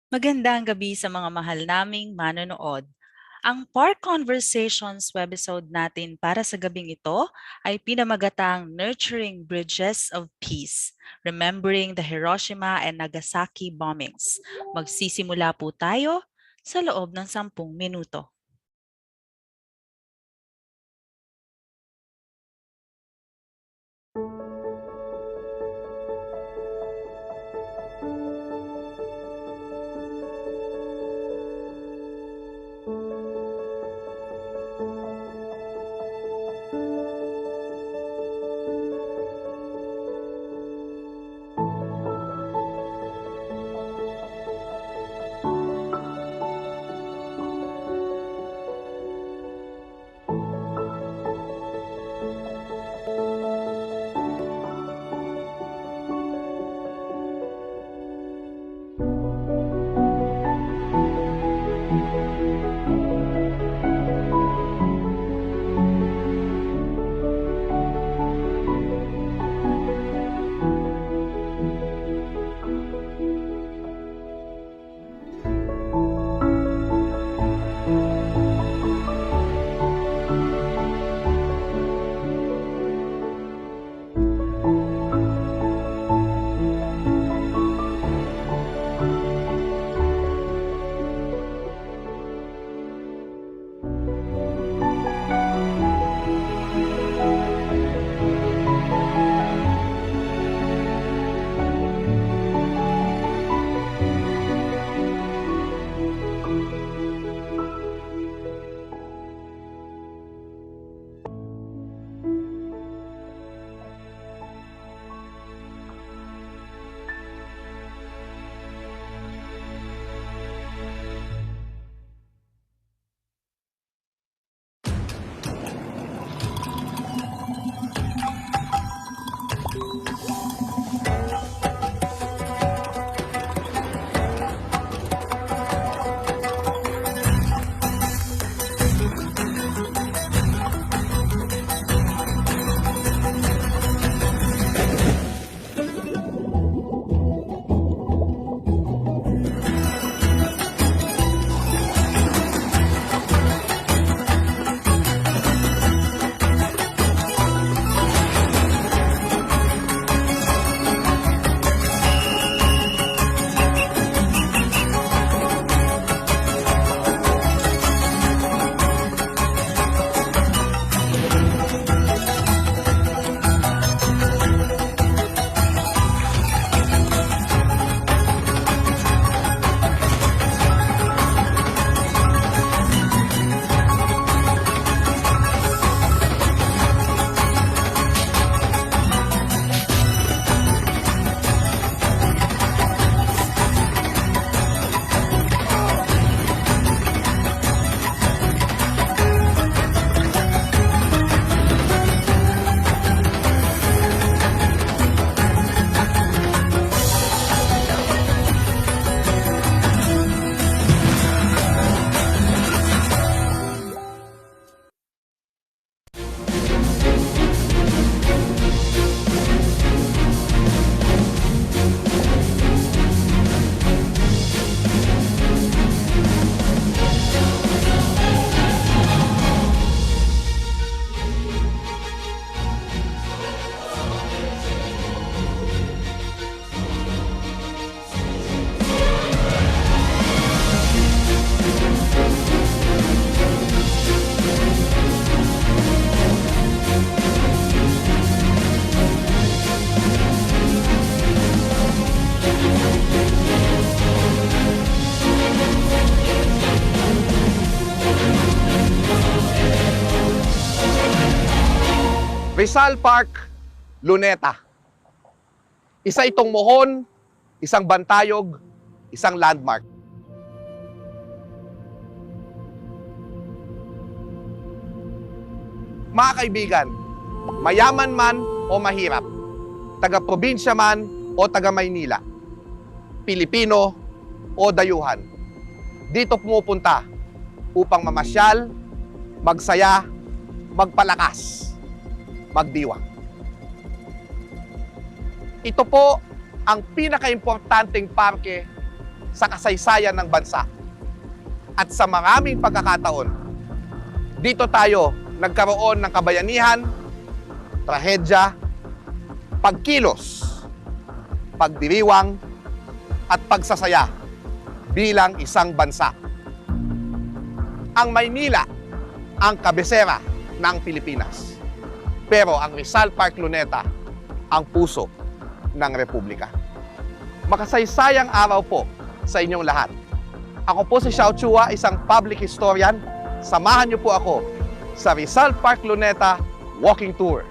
Magandang gabi sa mga mahal naming manonood. Ang Park Conversations webisode natin para sa gabing ito ay pinamagatang Nurturing Bridges of Peace, Remembering the Hiroshima and Nagasaki Bombings. Magsisimula po tayo sa loob ng 10 minuto. Rizal Park, Luneta. Isa itong mohon, isang bantayog, isang landmark. Mga kaibigan, mayaman man o mahirap, taga-probinsya man o taga-Maynila, Pilipino o dayuhan, dito pumupunta upang mamasyal, magsaya, magpalakas, magdiwang. Ito po ang pinaka-importanteng parke sa kasaysayan ng bansa. At sa maraming pagkakataon, dito tayo nagkaroon ng kabayanihan, trahedya, pagkilos, pagdiriwang, at pagsasaya bilang isang bansa. Ang Maynila ang kabisera ng Pilipinas. Pero ang Rizal Park Luneta ang puso ng Republika. Makasaysayang araw po sa inyong lahat. Ako po si 𝐷𝐞𝐦𝐿, isang public historian. Samahan niyo po ako sa Rizal Park Luneta walking tour.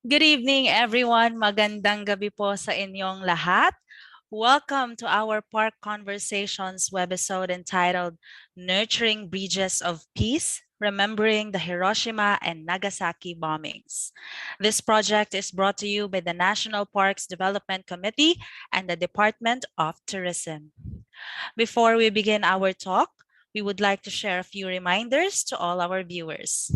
Good evening, everyone. Magandang gabi po sa inyong lahat. Welcome to our Park Conversations webisode entitled Nurturing Bridges of Peace, Remembering the Hiroshima and Nagasaki Bombings. This project is brought to you by the National Parks Development Committee and the Department of Tourism. Before we begin our talk, we would like to share a few reminders to all our viewers.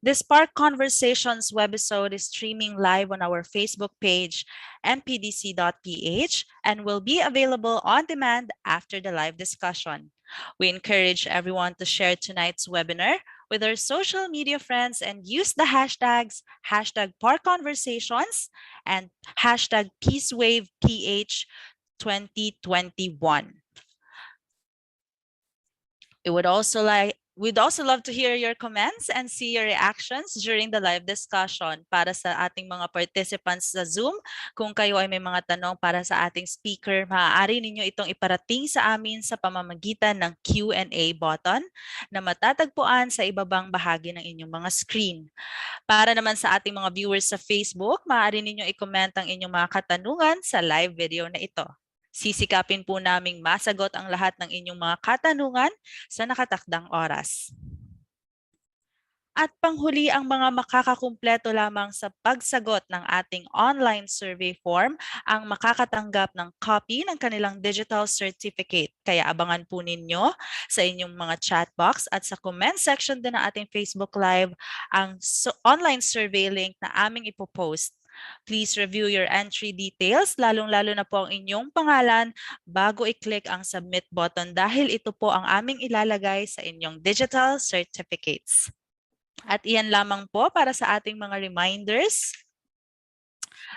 This Park Conversations webisode is streaming live on our Facebook page, mpdc.ph, and will be available on demand after the live discussion. We encourage everyone to share tonight's webinar with their social media friends and use the hashtags #ParkConversations and #PeaceWavePH 2021. We'd also love to hear your comments and see your reactions during the live discussion. Para sa ating mga participants sa Zoom, kung kayo ay may mga tanong para sa ating speaker, maaari ninyo itong iparating sa amin sa pamamagitan ng Q&A button na matatagpuan sa ibabang bahagi ng inyong mga screen. Para naman sa ating mga viewers sa Facebook, maaari ninyo i-comment ang inyong mga katanungan sa live video na ito. Sisikapin po naming masagot ang lahat ng inyong mga katanungan sa nakatakdang oras. At panghuli, ang mga makakakumpleto lamang sa pagsagot ng ating online survey form ang makakatanggap ng copy ng kanilang digital certificate. Kaya abangan po ninyo sa inyong mga chat box at sa comment section din ng ating Facebook Live ang online survey link na aming ipopost. Please review your entry details, lalong-lalo na po ang inyong pangalan bago i-click ang submit button dahil ito po ang aming ilalagay sa inyong digital certificates. At iyan lamang po para sa ating mga reminders.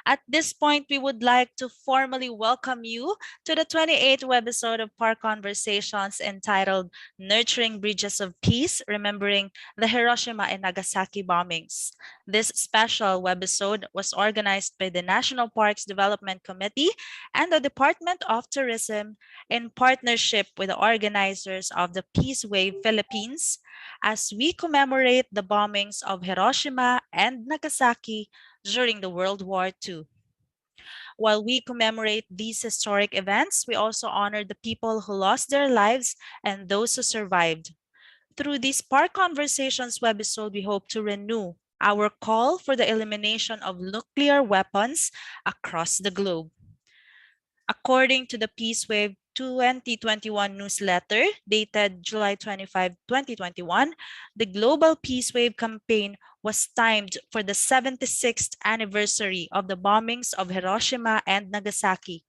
At this point, we would like to formally welcome you to the 28th webisode of Park Conversations entitled Nurturing Bridges of Peace, Remembering the Hiroshima and Nagasaki Bombings. This special webisode was organized by the National Parks Development Committee and the Department of Tourism in partnership with the organizers of the Peace Wave Philippines as we commemorate the bombings of Hiroshima and Nagasaki during the World War II. While we commemorate these historic events, we also honor the people who lost their lives and those who survived. Through this Park Conversations webisode, we hope to renew our call for the elimination of nuclear weapons across the globe. According to the Peace Wave 2021 newsletter dated July 25, 2021, the Global Peace Wave campaign was timed for the 76th anniversary of the bombings of Hiroshima and Nagasaki.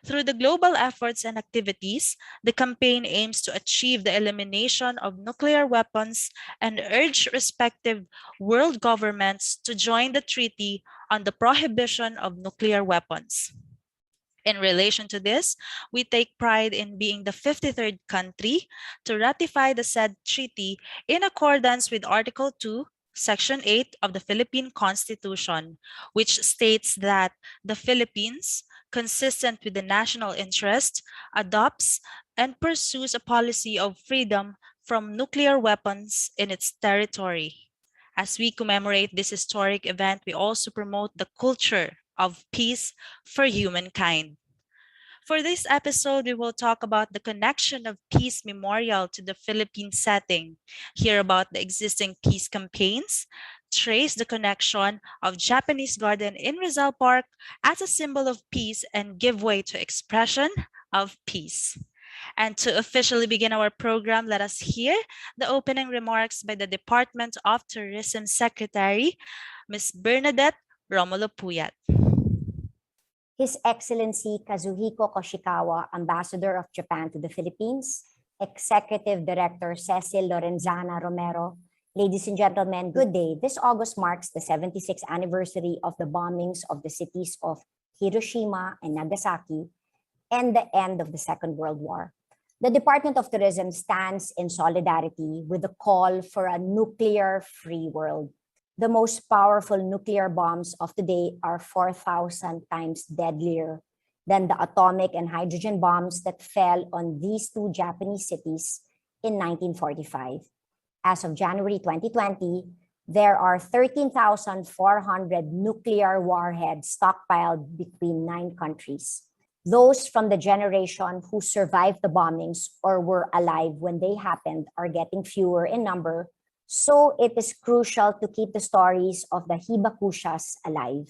Through the global efforts and activities, the campaign aims to achieve the elimination of nuclear weapons and urge respective world governments to join the Treaty on the Prohibition of Nuclear Weapons. In relation to this, we take pride in being the 53rd country to ratify the said treaty in accordance with Article 2, Section 8 of the Philippine Constitution, which states that the Philippines, consistent with the national interest, adopts and pursues a policy of freedom from nuclear weapons in its territory. As we commemorate this historic event, we also promote the culture of peace for humankind. For this episode, we will talk about the connection of Peace Memorial to the Philippine setting, hear about the existing peace campaigns, trace the connection of Japanese garden in Rizal Park as a symbol of peace, and give way to expression of peace. And to officially begin our program, let us hear the opening remarks by the Department of Tourism Secretary, Ms. Bernadette Romulo Puyat. His Excellency Kazuhiko Koshikawa, Ambassador of Japan to the Philippines, Executive Director Cecil Lorenzana Romero, ladies and gentlemen, good day. This August marks the 76th anniversary of the bombings of the cities of Hiroshima and Nagasaki and the end of the Second World War. The Department of Tourism stands in solidarity with the call for a nuclear-free world. The most powerful nuclear bombs of today are 4,000 times deadlier than the atomic and hydrogen bombs that fell on these two Japanese cities in 1945. As of January 2020, there are 13,400 nuclear warheads stockpiled between 9 countries. Those from the generation who survived the bombings or were alive when they happened are getting fewer in number. So it is crucial to keep the stories of the Hibakushas alive.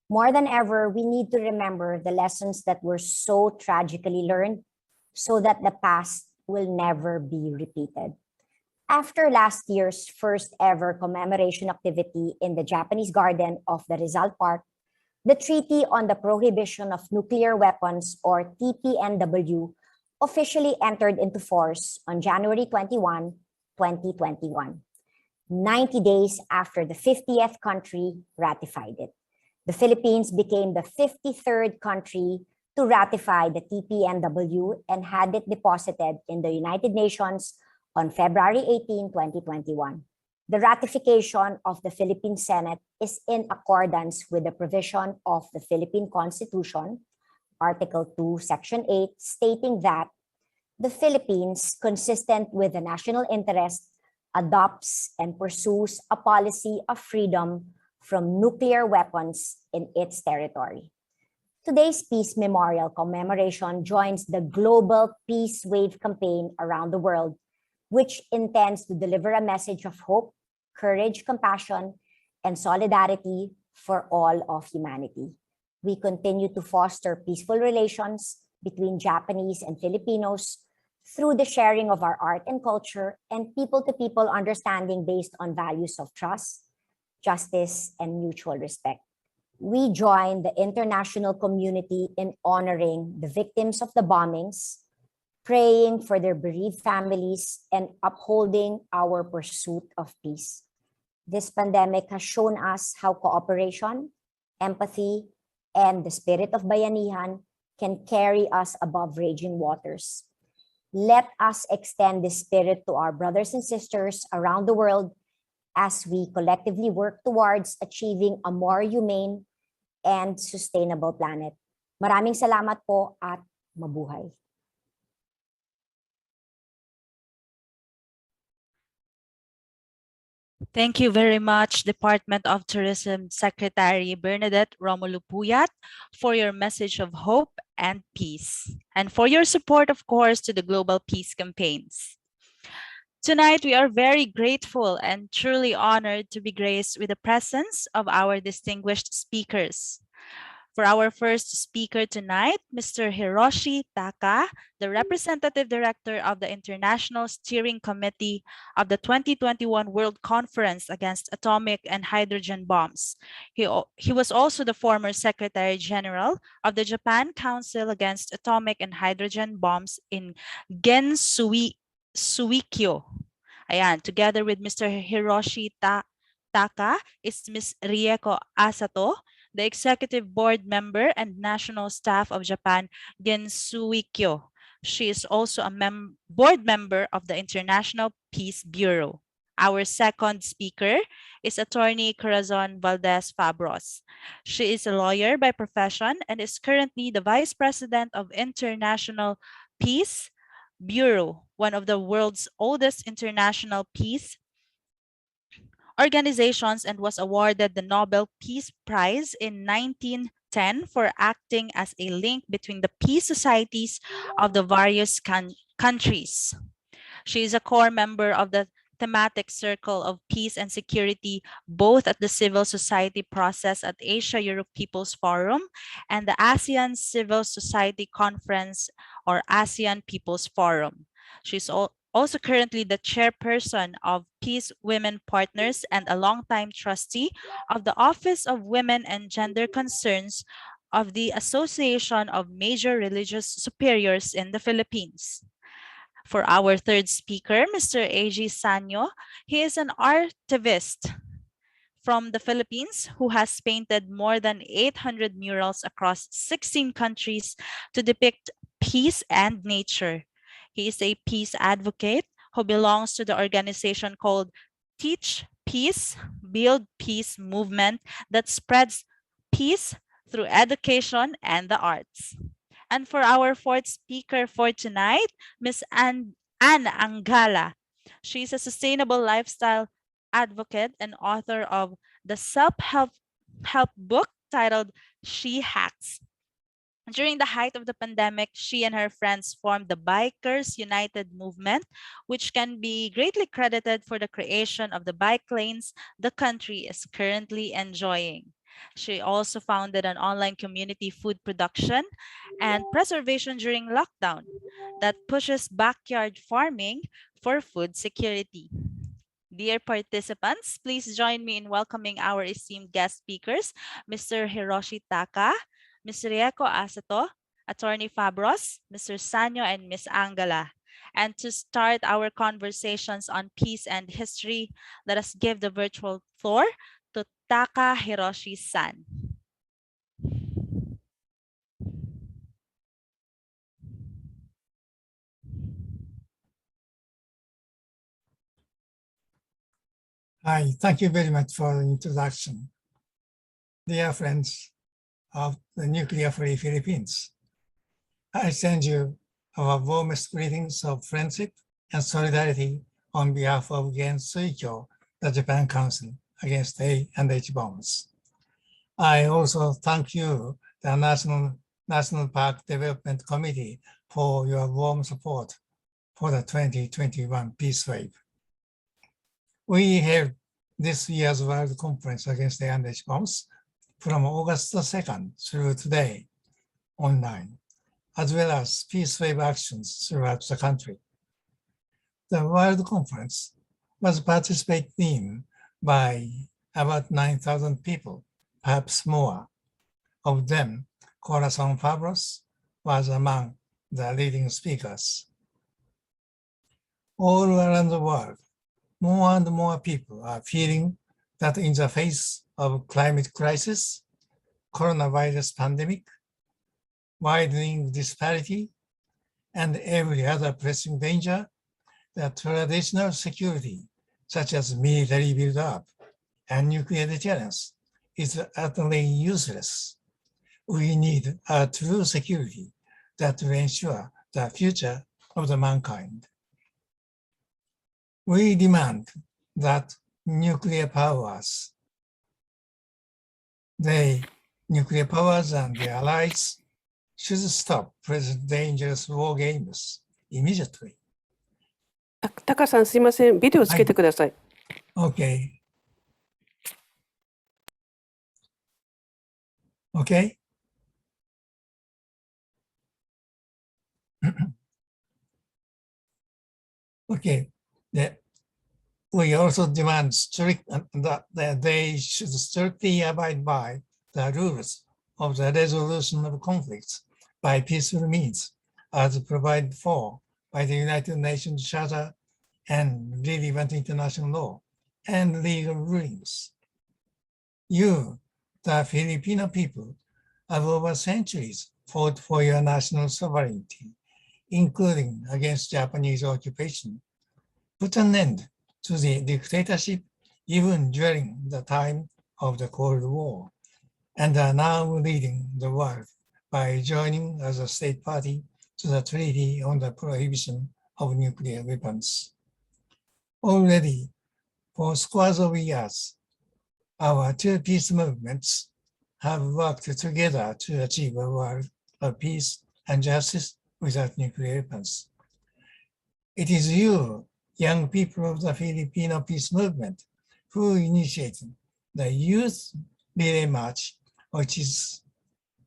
More than ever, we need to remember the lessons that were so tragically learned so that the past will never be repeated. After last year's first ever commemoration activity in the Japanese garden of the Rizal Park, the Treaty on the Prohibition of Nuclear Weapons, or TPNW, officially entered into force on January 21, 2021, 90 days after the 50th country ratified it. The Philippines became the 53rd country to ratify the TPNW and had it deposited in the United Nations on February 18, 2021. The ratification of the Philippine Senate is in accordance with the provision of the Philippine Constitution, Article 2, Section 8, stating that the Philippines, consistent with the national interest, adopts and pursues a policy of freedom from nuclear weapons in its territory. Today's Peace Memorial commemoration joins the global Peace Wave campaign around the world, which intends to deliver a message of hope, courage, compassion, and solidarity for all of humanity. We continue to foster peaceful relations between Japanese and Filipinos through the sharing of our art and culture and people-to-people understanding based on values of trust, justice, and mutual respect. We join the international community in honoring the victims of the bombings, praying for their bereaved families, and upholding our pursuit of peace. This pandemic has shown us how cooperation, empathy, and the spirit of bayanihan can carry us above raging waters. Let us extend this spirit to our brothers and sisters around the world as we collectively work towards achieving a more humane and sustainable planet. Maraming salamat po at mabuhay. Thank you very much, Department of Tourism Secretary Bernadette Romulo Puyat, for your message of hope and peace, and for your support, of course, to the global peace campaigns. Tonight, we are very grateful and truly honored to be graced with the presence of our distinguished speakers. For our first speaker tonight, Mr. Hiroshi Taka, the Representative Director of the International Steering Committee of the 2021 World Conference Against Atomic and Hydrogen Bombs. He was also the former Secretary General of the Japan Council Against Atomic and Hydrogen Bombs in 𝑘𝐮𝐫𝐢𝐧𝐠. Ayan, together with Mr. Hiroshi Taka is Ms. Rieko Asato, the Executive Board Member and National Staff of Japan 𝐭𝐮𝐫𝐢𝐧𝐠. She is also a board member of the International Peace Bureau. Our second speaker is Attorney Corazon Valdez Fabros. She is a lawyer by profession and is currently the Vice President of International Peace Bureau, one of the world's oldest international peace organizations, and was awarded the Nobel Peace Prize in 1910 for acting as a link between the peace societies of the various countries. She is a core member of the thematic circle of peace and security, both at the civil society process at Asia-Europe People's Forum and the ASEAN Civil Society Conference or ASEAN People's Forum. She's also currently the chairperson of Peace Women Partners and a longtime trustee of the Office of Women and Gender Concerns of the Association of Major Religious Superiors in the Philippines. For our third speaker, Mr. A.G. Saño, he is an artivist from the Philippines who has painted more than 800 murals across 16 countries to depict peace and nature. He is a peace advocate who belongs to the organization called Teach Peace, Build Peace movement that spreads peace through education and the arts. And for our fourth speaker for tonight, Ms. Anne Angala. She is a sustainable lifestyle advocate and author of the self-help book titled She Hacks. During the height of the pandemic, she and her friends formed the Bikers United movement, which can be greatly credited for the creation of the bike lanes the country is currently enjoying. She also founded an online community food production and preservation during lockdown that pushes backyard farming for food security. Dear participants, please join me in welcoming our esteemed guest speakers, Mr. Hiroshi Taka, Ms. Rieko Asato, Attorney Fabros, Mr. Saño, and Ms. Angala. And to start our conversations on peace and history, let us give the virtual floor to Taka Hiroshi-san. Hi, thank you very much for the introduction. Dear friends of the nuclear-free Philippines, I send you our warmest greetings of friendship and solidarity on behalf of 𝑘𝐮𝐫𝐢𝐧𝐠, the Japan Council Against A and H Bombs. I also thank you, the National Park Development Committee, for your warm support for the 2021 Peace Wave. We held this year's World Conference Against the Unleashed Bombs from August 2nd through today online, as well as peace wave actions throughout the country. The World Conference was participated in by about 9,000 people, perhaps more. Of them, Corazon Fabros was among the leading speakers. All around the world, more and more people are feeling that in the face of climate crisis, coronavirus pandemic, widening disparity, and every other pressing danger, that traditional security, such as military build-up and nuclear deterrence, is utterly useless. We need a true security that will ensure the future of the mankind. We demand that nuclear powers and their allies should stop present dangerous war games immediately. タカさん、すいません。ビデオつけてください。Okay. Okay. Okay. We also demand that they should strictly abide by the rules of the resolution of conflicts by peaceful means, as provided for by the United Nations Charter and relevant international law and legal rulings. You, the Filipino people, have over centuries fought for your national sovereignty, including against Japanese occupation, put an end to the dictatorship even during the time of the Cold War, and are now leading the world by joining as a state party to the Treaty on the Prohibition of Nuclear Weapons. Already, for scores of years, our two peace movements have worked together to achieve a world of peace and justice without nuclear weapons. It is you, young people of the Filipino peace movement, who initiated the Youth Relay March, which is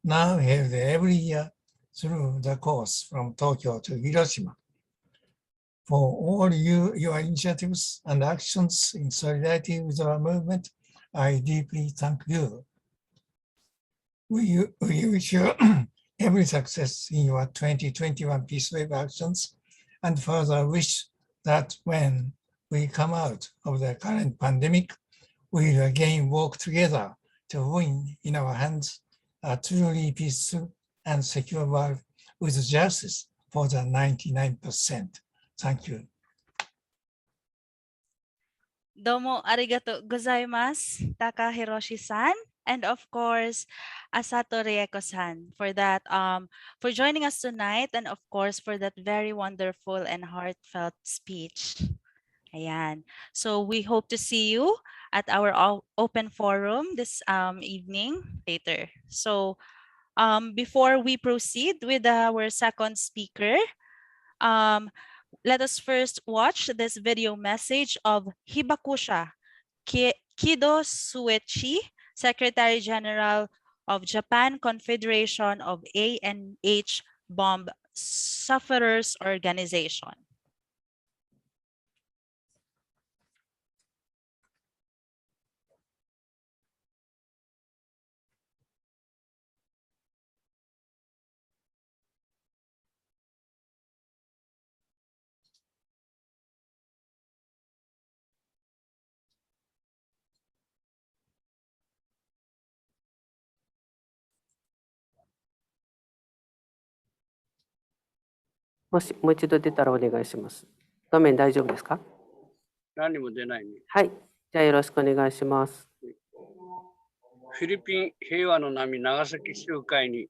now held every year through the course from Tokyo to Hiroshima. For all your initiatives and actions in solidarity with our movement, I deeply thank you. We wish you every success in your 2021 Peace Wave actions, and further wish that when we come out of the current pandemic, we will again work together to win in our hands a truly peaceful and secure world with justice for the 99%. Thank you. どうもありがとうございます。Takahiroshi-san, and of course, 𝑑𝘪𝘵𝑒𝑘𝑜-san for that for joining us tonight, and of course for that very wonderful and heartfelt speech. Ayan. So we hope to see you at our open forum this evening later. So before we proceed with our second speaker, let us first watch this video message of Hibakusha Kido Suechi, Secretary General of Japan Confederation of A&H Bomb Sufferers Organization. もう一度出たらお願いします。画面大丈夫ですか？何も出ないね。はい。じゃあよろしくお願いします。フィリピン平和の波長崎集会に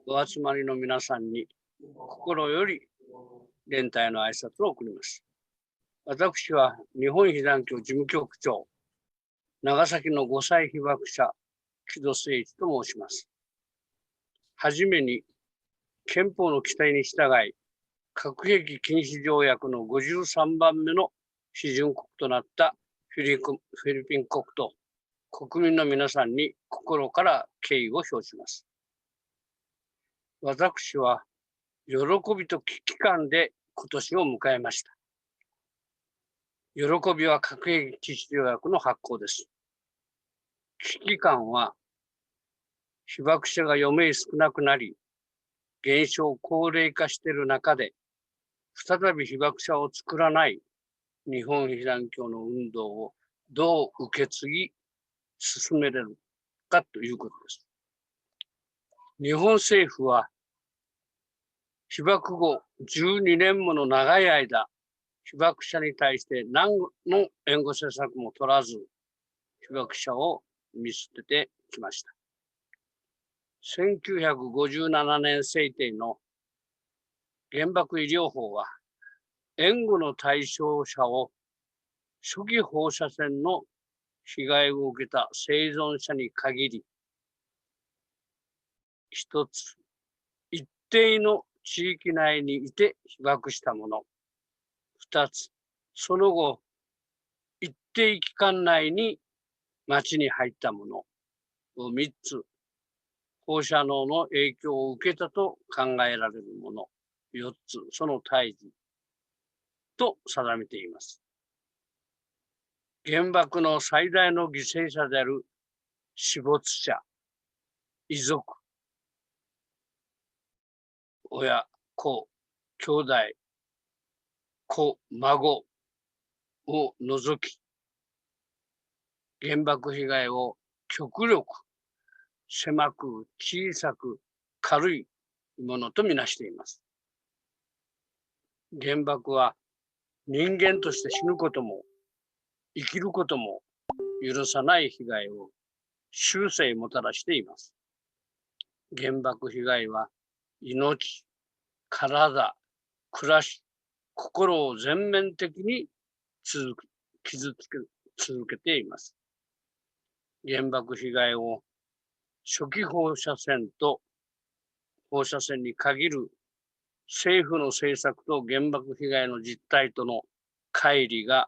お集まりの皆さんに心より連帯の挨拶を送ります。私は日本被団協事務局長、長崎の5歳被爆者、木戸誠一と申します。はじめに憲法の規定に従い、核兵器禁止条約の53番目の批准国となったフフィリピン国と国民の皆さんに心から敬意を表します。私は喜びと危機感で今年を迎えました。喜びは核兵器禁止条約の発効です。危機感は被爆者が余命少なくなり、減少高齢化している中で、再び被爆者を作らない日本被団協の運動をどう受け継ぎ進めれるかということです。日本政府は被爆後12年もの長い間、被爆者に対して何の援護政策も取らず、被爆者を見捨ててきました。1957年制定の原爆医療法は、援護の対象者を初期放射線の被害を受けた生存者に限り、一つ、一定の地域内にいて被爆したもの。二つ、その後、一定期間内に町に入ったもの。三つ、放射能の影響を受けたと考えられるもの。四つ、その胎児と定めています。原爆の最大の犠牲者である死没者、遺族、親、子、兄弟、子、孫を除き、原爆被害を極力狭く小さく軽いものとみなしています。原爆は人間として死ぬことも生きることも許さない被害を終生もたらしています。原爆被害は命、体、暮らし、心を全面的に傷つけ続けています。原爆被害を初期放射線と放射線に限る政府の政策と原爆被害の実態との乖離が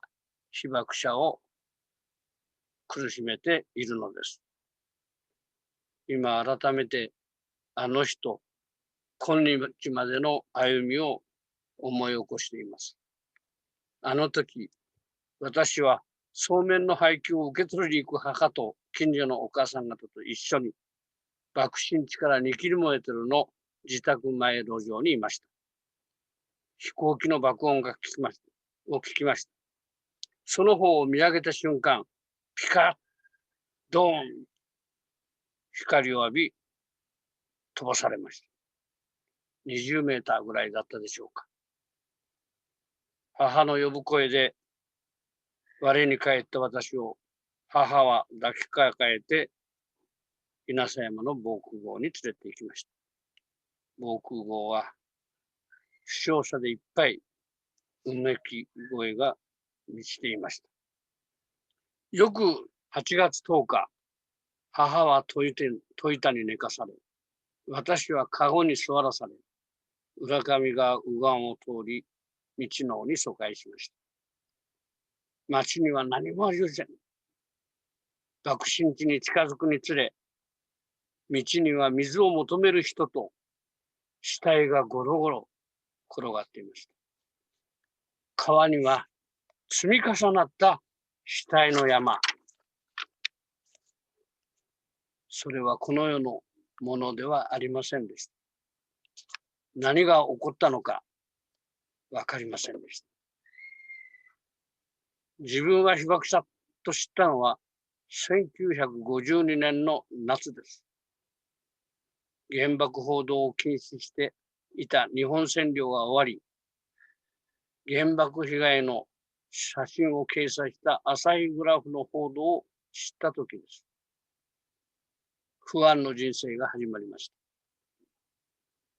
被爆者を苦しめているのです。今改めてあの人、今日までの歩みを思い起こしています。あの時、私はそうめんの配給を受け取りに行く母と近所のお母さん方と一緒に爆心地から2kmの自宅前路上にいました。飛行機の爆音が聞きました。その方を見上げた瞬間、ピカッ、ドーン、光を浴び、飛ばされました。20メーターぐらいだったでしょうか。母の呼ぶ声で、我に帰った私を母は抱きかかえて、稲佐山の防空壕に連れて行きました。防空壕は、負傷者でいっぱい、うめき声が満ちていました。よく8月10日、母は戸板に寝かされ、私は籠に座らされ、浦上川右岸を通り、道の方に疎開しました。町には何もありません。爆心地に近づくにつれ、道には水を求める人と死体がゴロゴロ転がっていました。川には積み重なった死体の山。それはこの世のものではありませんでした。何が起こったのか分かりませんでした。自分は被爆者と知ったのは1952年の夏です。原爆報道を禁止していた日本占領が終わり、原爆被害の写真を掲載した朝日グラフの報道を知った時です。不安の人生が始まりました。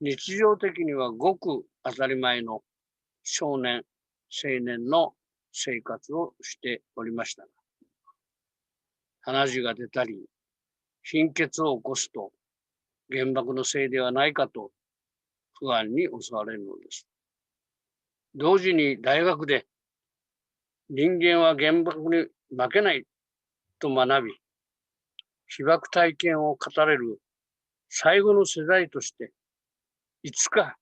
日常的にはごく当たり前の少年、青年の生活をしておりましたが、鼻血が出たり、貧血を起こすと、原爆のせいではないかと不安に襲われるのです。同時に大学で人間は原爆に負けないと学び、被爆体験を語れる最後の世代として、いつか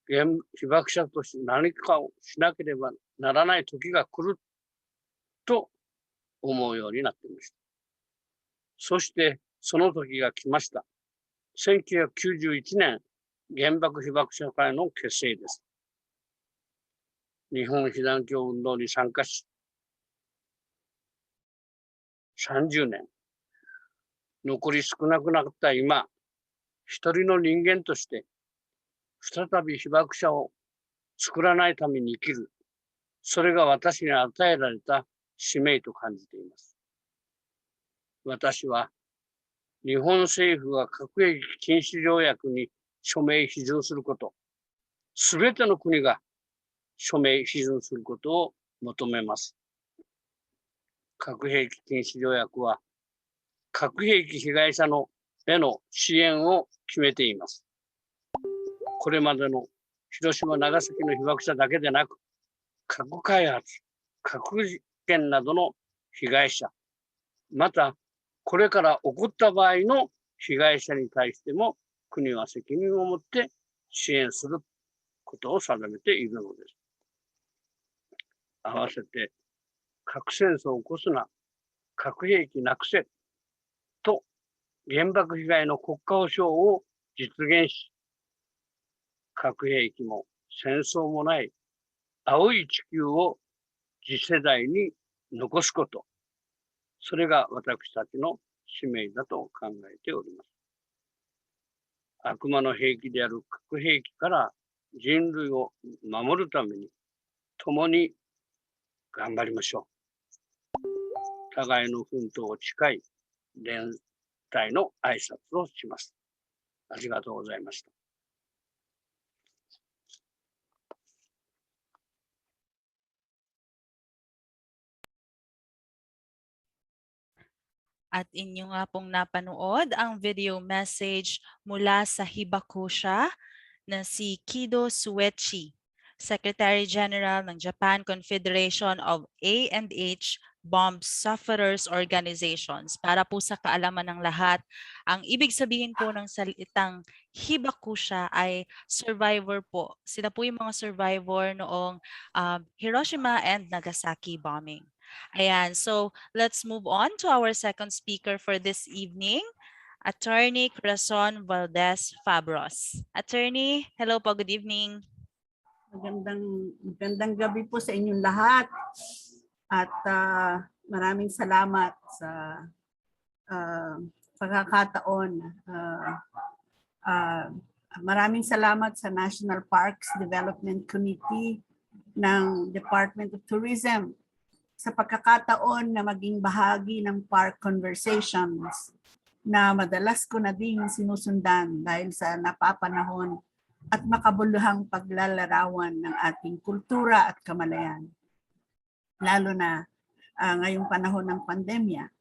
被爆者として何かをしなければならない時が来ると思うようになっていました。そしてその時が来ました。1991年、原爆被爆者会の結成です。日本被団協運動に参加し、30年、残り少なくなった今、一人の人間として、再び被爆者を作らないために生きる。それが私に与えられた使命と感じています。私は、日本政府が核兵器禁止条約に署名批准すること、すべての国が署名批准することを求めます。核兵器禁止条約は、核兵器被害者への支援を決めています。これまでの広島、長崎の被爆者だけでなく、核開発、核実験などの被害者、また、これから起こった場合の被害者に対しても、国は責任を持って支援することを定めているのです。合わせて、核戦争を起こすな、核兵器なくせと原爆被害の国家保障を実現し、核兵器も戦争もない青い地球を次世代に残すこと、それが私たちの使命だと考えております。悪魔の兵器である核兵器から人類を守るために共に頑張りましょう。互いの奮闘を誓い、連帯の挨拶をします。ありがとうございました。At inyo nga pong napanood ang video message mula sa Hibakusha na si Kido Suechi, Secretary General ng Japan Confederation of A&H Bomb Sufferers Organizations. Para po sa kaalaman ng lahat, ang ibig sabihin po ng salitang Hibakusha ay survivor po. Sila po yung mga survivor noong Hiroshima and Nagasaki bombing. Ayan, so let's move on to our second speaker for this evening, Attorney Corazon Valdez Fabros. Attorney, hello po, good evening. Magandang gabi po sa inyong lahat at maraming salamat sa pagkakataon. Maraming salamat sa National Parks Development Committee ng Department of Tourism sa pagkakataon na maging bahagi ng Park Conversations na madalas ko na ding sinusundan dahil sa napapanahon at makabuluhang paglalarawan ng ating kultura at kamalayan. Lalo na ngayong panahon ng pandemya,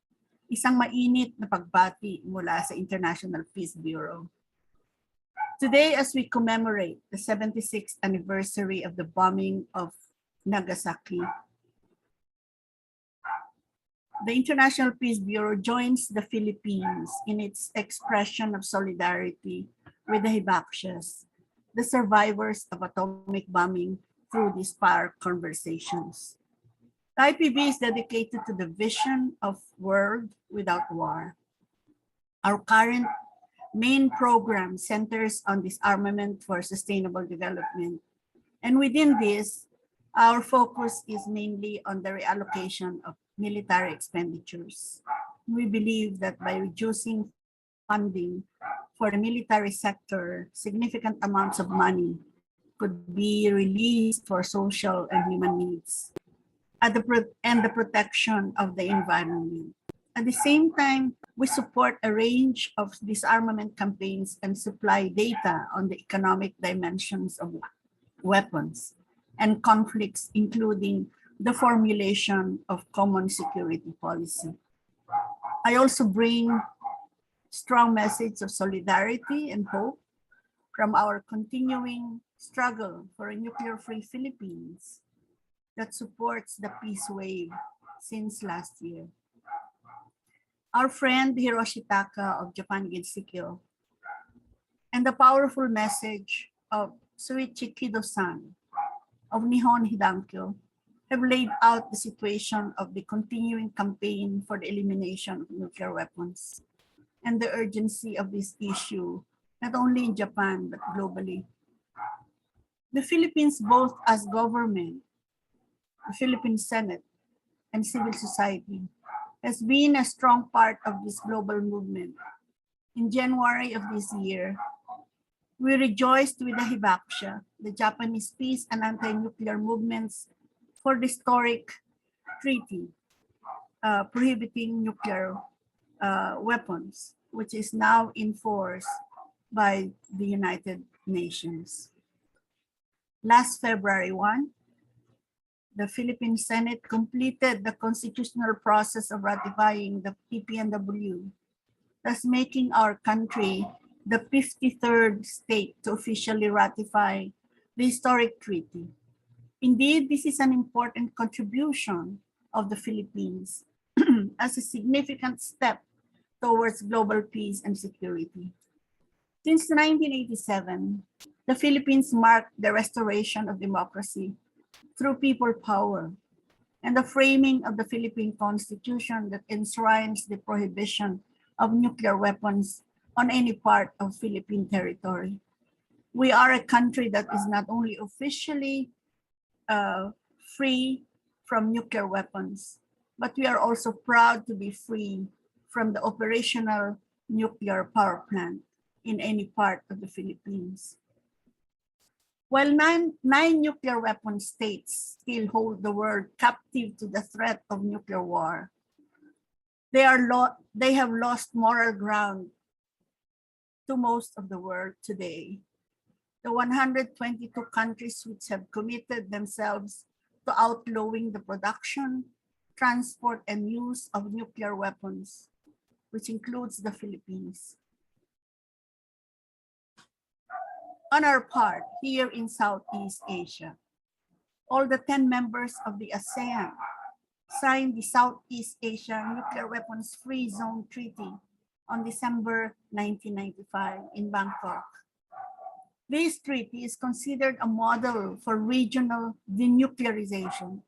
isang mainit na pagbati mula sa International Peace Bureau. Today, as we commemorate the 76th anniversary of the bombing of Nagasaki, the International Peace Bureau joins the Philippines in its expression of solidarity with the Hibakushas, the survivors of atomic bombing, through these Park Conversations. The IPB is dedicated to the vision of world without war. Our current main program centers on disarmament for sustainable development. And within this, our focus is mainly on the reallocation of military expenditures. We believe that by reducing funding for the military sector, significant amounts of money could be released for social and human needs and the protection of the environment. At the same time, we support a range of disarmament campaigns and supply data on the economic dimensions of weapons and conflicts, including the formulation of common security policy. I also bring strong message of solidarity and hope from our continuing struggle for a nuclear-free Philippines that supports the peace wave since last year. Our friend Hiroshitaka of Japan 𝑔𝐿𝑒 and the powerful message of Suichi Kido-san of Nihon Hidankyo have laid out the situation of the continuing campaign for the elimination of nuclear weapons and the urgency of this issue, not only in Japan, but globally. The Philippines, both as government, the Philippine Senate, and civil society, has been a strong part of this global movement. In January of this year, we rejoiced with the Hibakusha, the Japanese peace and anti-nuclear movements, for the historic treaty prohibiting nuclear weapons, which is now in force by the United Nations. Last February 1, the Philippine Senate completed the constitutional process of ratifying the TPNW, thus making our country the 53rd state to officially ratify the historic treaty. Indeed, this is an important contribution of the Philippines as a significant step towards global peace and security. Since 1987, the Philippines marked the restoration of democracy through people power and the framing of the Philippine Constitution that enshrines the prohibition of nuclear weapons on any part of Philippine territory. We are a country that is not only officially free from nuclear weapons, but we are also proud to be free from the operational nuclear power plant in any part of the Philippines. While nine nuclear weapon states still hold the world captive to the threat of nuclear war, they have lost moral ground to most of the world today. The 122 countries which have committed themselves to outlawing the production, transport, and use of nuclear weapons, which includes the Philippines. On our part, here in Southeast Asia, all the 10 members of the ASEAN signed the Southeast Asia Nuclear Weapons Free Zone Treaty on December 1995 in Bangkok. This treaty is considered a model for regional denuclearization.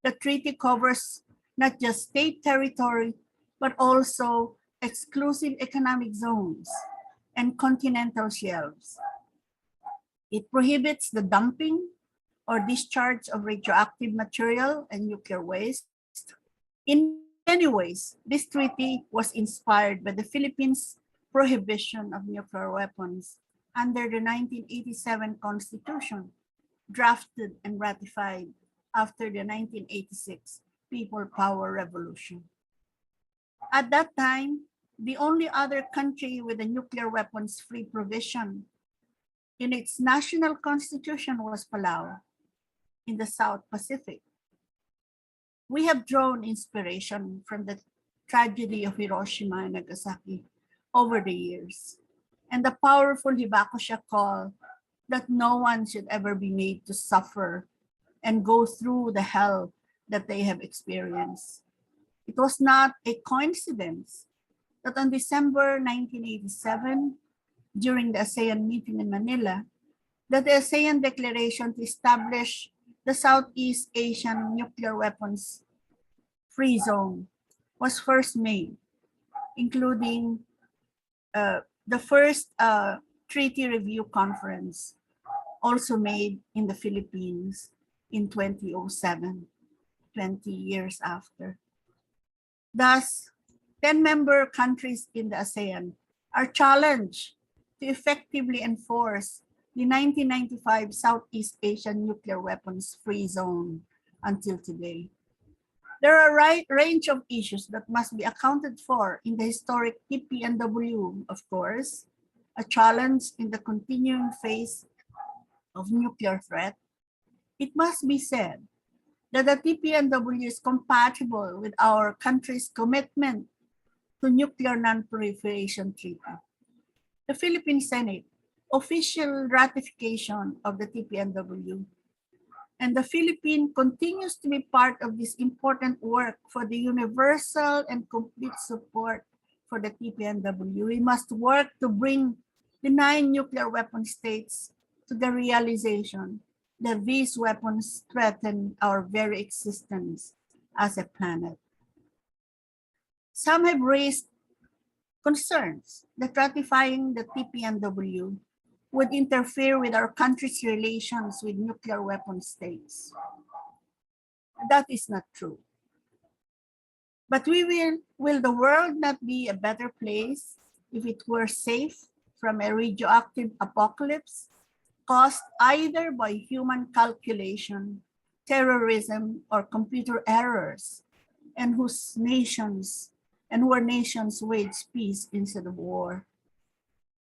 The treaty covers not just state territory, but also exclusive economic zones and continental shelves. It prohibits the dumping or discharge of radioactive material and nuclear waste. In many ways, this treaty was inspired by the Philippines' prohibition of nuclear weapons under the 1987 Constitution, drafted and ratified after the 1986 People Power Revolution. At that time, the only other country with a nuclear weapons-free provision in its national constitution was Palau in the South Pacific. We have drawn inspiration from the tragedy of Hiroshima and Nagasaki over the years, and the powerful Hibakusha call that no one should ever be made to suffer and go through the hell that they have experienced. It was not a coincidence that on December 1987, during the ASEAN meeting in Manila, that the ASEAN Declaration to establish the Southeast Asian Nuclear Weapons Free Zone was first made, including the first treaty review conference, also made in the Philippines in 2007, 20 years after. Thus, 10 member countries in the ASEAN are challenged to effectively enforce the 1995 Southeast Asian Nuclear Weapons Free Zone until today. There are a range of issues that must be accounted for in the historic TPNW, of course, a challenge in the continuing phase of nuclear threat. It must be said that the TPNW is compatible with our country's commitment to nuclear non-proliferation treaty. The Philippine Senate official ratification of the TPNW And the Philippines continues to be part of this important work for the universal and complete support for the TPNW. We must work to bring the 9 nuclear weapon states to the realization that these weapons threaten our very existence as a planet. Some have raised concerns that ratifying the TPNW would interfere with our country's relations with nuclear weapon states. That is not true. But will the world not be a better place if it were safe from a radioactive apocalypse caused either by human calculation, terrorism, or computer errors, and where nations wage peace instead of war?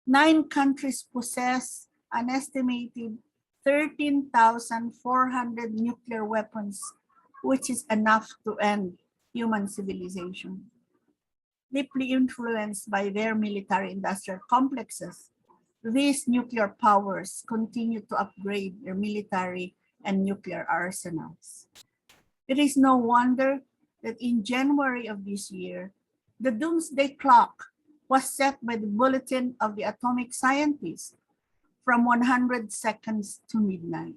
9 countries possess an estimated 13,400 nuclear weapons, which is enough to end human civilization. Deeply influenced by their military-industrial complexes, these nuclear powers continue to upgrade their military and nuclear arsenals. It is no wonder that in January of this year, the doomsday clock was set by the Bulletin of the Atomic Scientists from 100 seconds to midnight,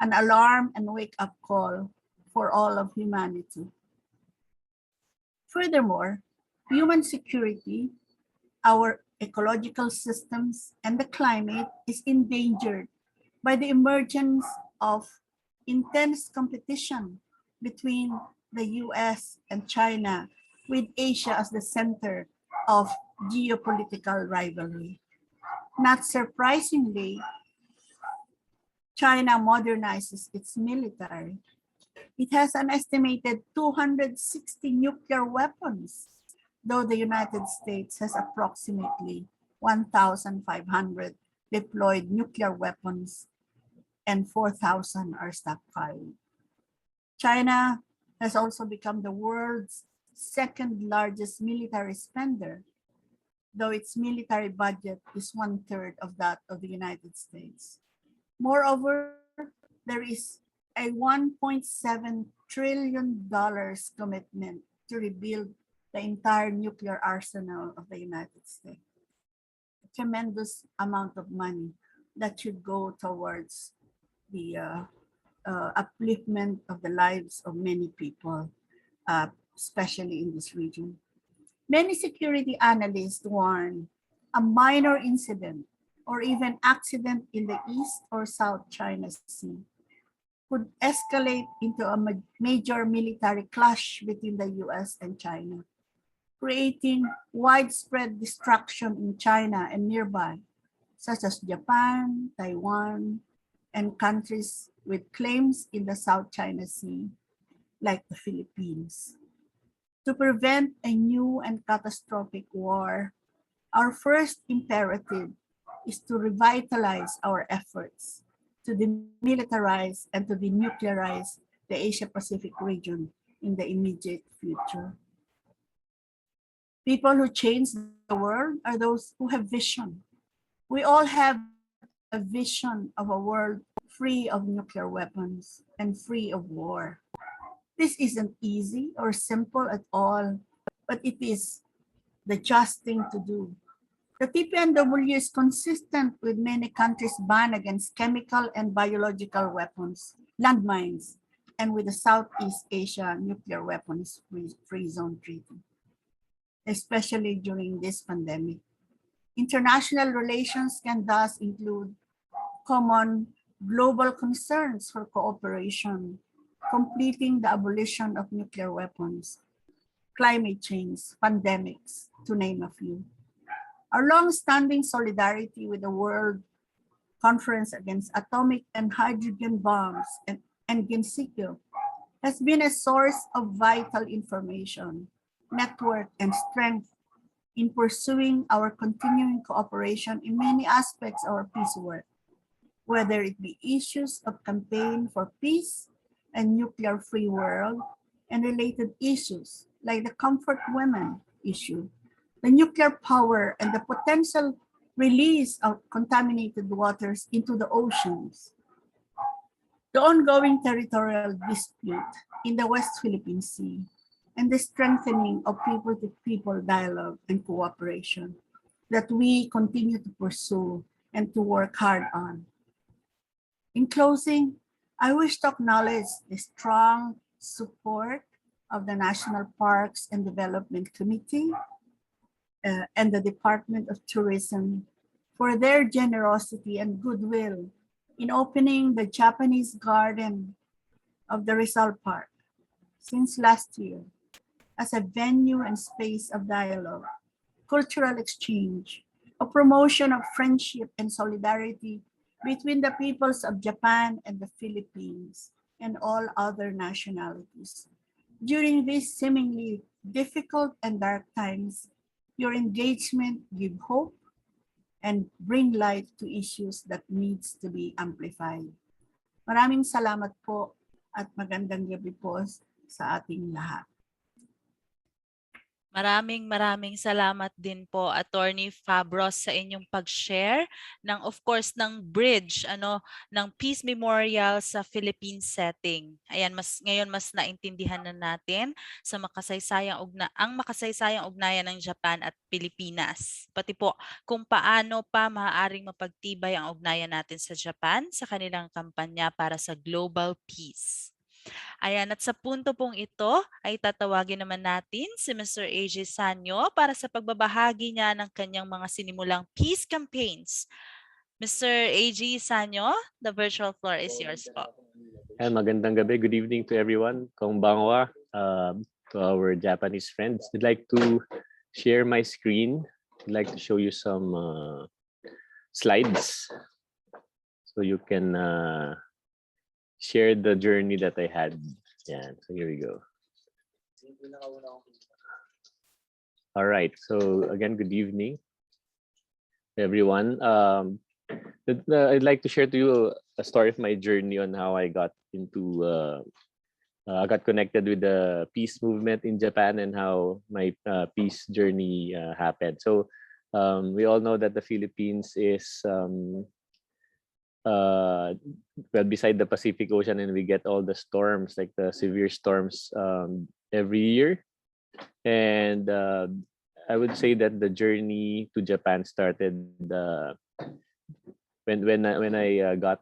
an alarm and wake-up call for all of humanity. Furthermore, human security, our ecological systems, and the climate is endangered by the emergence of intense competition between the US and China, with Asia as the center of geopolitical rivalry. Not surprisingly, China modernizes its military. It has an estimated 260 nuclear weapons, though the United States has approximately 1,500 deployed nuclear weapons and 4,000 are stockpiled. China has also become the world's second largest military spender, though its military budget is 1/3 of that of the United States. Moreover, there is a $1.7 trillion commitment to rebuild the entire nuclear arsenal of the United States. A tremendous amount of money that should go towards the upliftment of the lives of many people, especially in this region. Many security analysts warn a minor incident or even accident in the East or South China Sea could escalate into a major military clash between the US and China, creating widespread destruction in China and nearby, such as Japan, Taiwan, and countries with claims in the South China Sea, like the Philippines. To prevent a new and catastrophic war, our first imperative is to revitalize our efforts to demilitarize and to denuclearize the Asia-Pacific region in the immediate future. People who change the world are those who have vision. We all have a vision of a world free of nuclear weapons and free of war. This isn't easy or simple at all, but it is the just thing to do. The TPNW is consistent with many countries' ban against chemical and biological weapons, landmines, and with the Southeast Asia Nuclear Weapons Free Zone Treaty, especially during this pandemic. International relations can thus include common global concerns for cooperation, completing the abolition of nuclear weapons, climate change, pandemics, to name a few. Our long-standing solidarity with the World Conference Against Atomic and Hydrogen Bombs and 𝘍𝐶 has been a source of vital information, network, and strength in pursuing our continuing cooperation in many aspects of our peace work, whether it be issues of campaign for peace and nuclear-free world and related issues like the comfort women issue, the nuclear power and the potential release of contaminated waters into the oceans. the ongoing territorial dispute in the West Philippine Sea, and the strengthening of people-to-people dialogue and cooperation that we continue to pursue and to work hard on. In closing, I wish to acknowledge the strong support of the National Parks and Development Committee and the Department of Tourism for their generosity and goodwill in opening the Japanese garden of the Rizal Park since last year as a venue and space of dialogue, cultural exchange, a promotion of friendship and solidarity between the peoples of Japan and the Philippines and all other nationalities. During these seemingly difficult and dark times, your engagement give hope and bring light to issues that needs to be amplified. Maraming salamat po at magandang gabi po sa ating lahat. Maraming salamat din po, Attorney Fabros, sa inyong pag-share ng, of course, ng bridge ng Peace Memorial sa Philippine setting. Ayan, ngayon mas naintindihan na natin sa ang makasaysayang ugnayan ng Japan at Pilipinas. Pati po kung paano pa maaaring mapagtibay ang ugnayan natin sa Japan sa kanilang kampanya para sa global peace. Ayan, at sa punto pong ito ay tatawagin naman natin si Mr. AJ Saño para sa pagbabahagi niya ng kanyang mga sinimulang peace campaigns. Mr. AJ Saño, the virtual floor is yours po. Magandang gabi. Good evening to everyone. Konbanwa, to our Japanese friends. I'd like to share my screen. I'd like to show you some slides so you can share the journey that I had. Yeah, so here we go. All right, so again, good evening, everyone. I'd like to share to you a story of my journey on how I got into, I got connected with the peace movement in Japan and how my peace journey happened. So we all know that the Philippines is well, beside the Pacific Ocean, and we get all the storms, like the severe storms every year. And I would say that the journey to Japan started when I got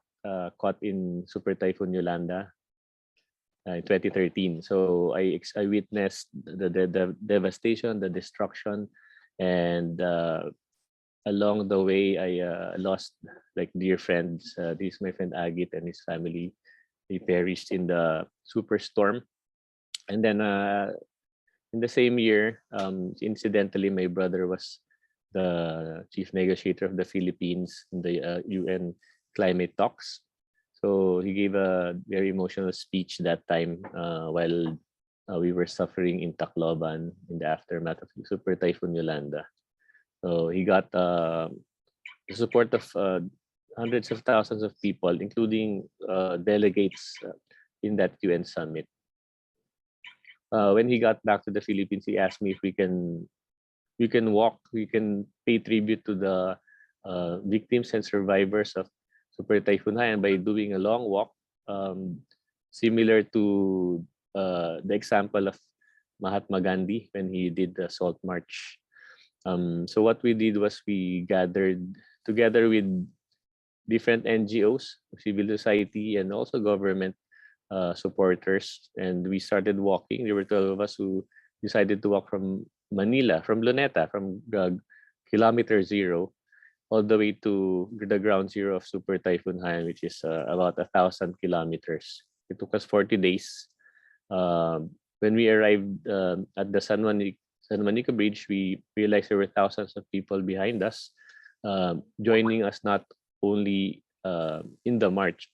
caught in Super Typhoon Yolanda in 2013. So I witnessed the devastation, the destruction, and along the way, I lost like dear friends. This is my friend Agit and his family. They perished in the superstorm. And then in the same year, incidentally, my brother was the chief negotiator of the Philippines in the UN climate talks. So he gave a very emotional speech that time while we were suffering in Tacloban in the aftermath of Super Typhoon Yolanda. So he got the support of hundreds of thousands of people, including delegates in that UN summit. When he got back to the Philippines, he asked me if we can pay tribute to the victims and survivors of Super Typhoon Haiyan by doing a long walk, similar to the example of Mahatma Gandhi when he did the Salt March. So what we did was we gathered together with different NGOs, civil society, and also government supporters, and we started walking. There were 12 of us who decided to walk from Manila, from Luneta, from kilometer 0, all the way to the ground zero of Super Typhoon Haiyan, which is about 1,000 kilometers. It took us 40 days. When we arrived at the San Juanico Bridge, we realized there were thousands of people behind us, joining us not only in the march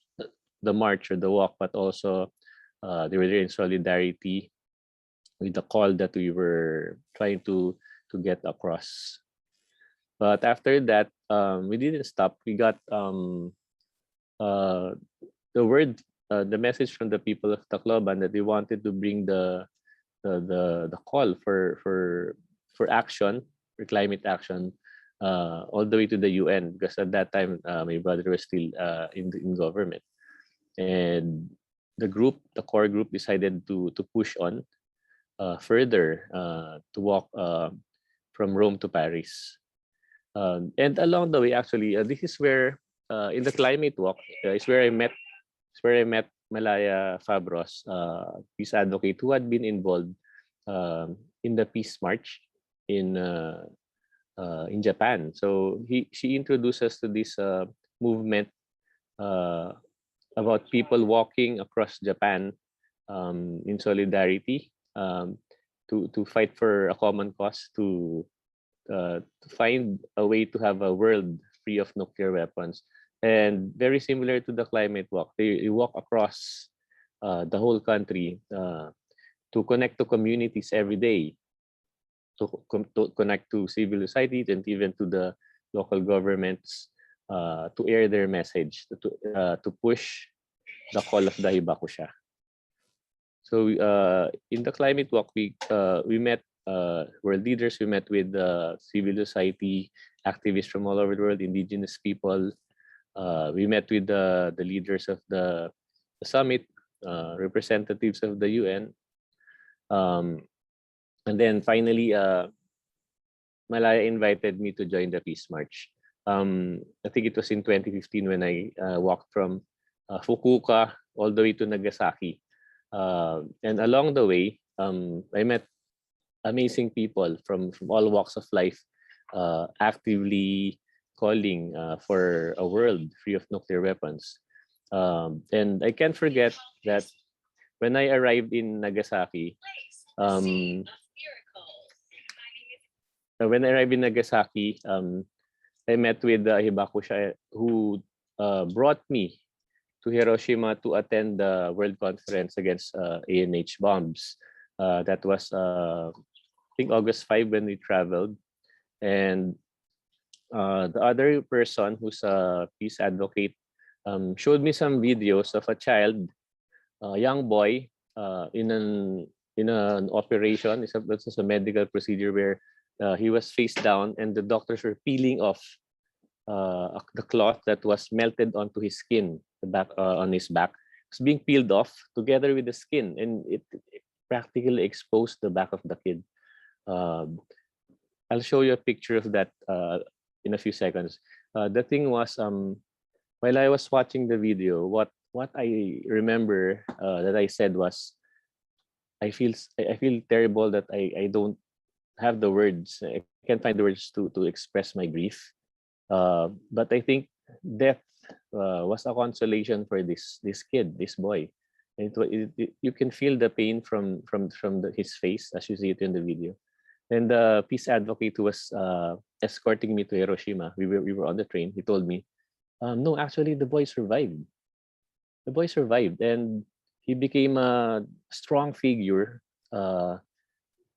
or the walk, but also they were there in solidarity with the call that we were trying to get across. But after that, we didn't stop. We got the message from the people of Tacloban that they wanted to bring the call for action, for climate action, all the way to the UN, because at that time my brother was still in government. And the core group decided to push on further to walk from Rome to Paris. And along the way, actually, this is where in the climate walk is where I met Malaya Fabros, peace advocate who had been involved in the Peace March in Japan. So she introduced us to this movement about people walking across Japan in solidarity to fight for a common cause, to find a way to have a world free of nuclear weapons. And very similar to the climate walk, they walk across the whole country to connect to communities every day, to connect to civil society and even to the local governments to air their message, to push the call of the Hibakusha. So in the climate walk, we met world leaders. We met with civil society activists from all over the world, indigenous people. We met with the leaders of the summit, representatives of the UN. And then finally, Malaya invited me to join the Peace March. I think it was in 2015 when I walked from Fukuoka all the way to Nagasaki. And along the way, I met amazing people from all walks of life, actively calling for a world free of nuclear weapons. And I can't forget that when I arrived in Nagasaki, I met with Hibakusha, who brought me to Hiroshima to attend the World Conference against ANH bombs. That was, I think, August 5 when we traveled. And the other person who's a peace advocate showed me some videos of a child, a young boy, in an operation. This is a medical procedure where he was face down and the doctors were peeling off the cloth that was melted onto his skin, the back on his back. It's being peeled off together with the skin, and it practically exposed the back of the kid. I'll show you a picture of that in a few seconds. The thing was, while I was watching the video, what I remember that I said was, I feel terrible that I don't have the words. I can't find the words to express my grief. But I think death was a consolation for this kid, this boy. And you can feel the pain from his face as you see it in the video. And the peace advocate who was escorting me to Hiroshima, we were on the train. He told me, no, actually the boy survived. The boy survived, and he became a strong figure of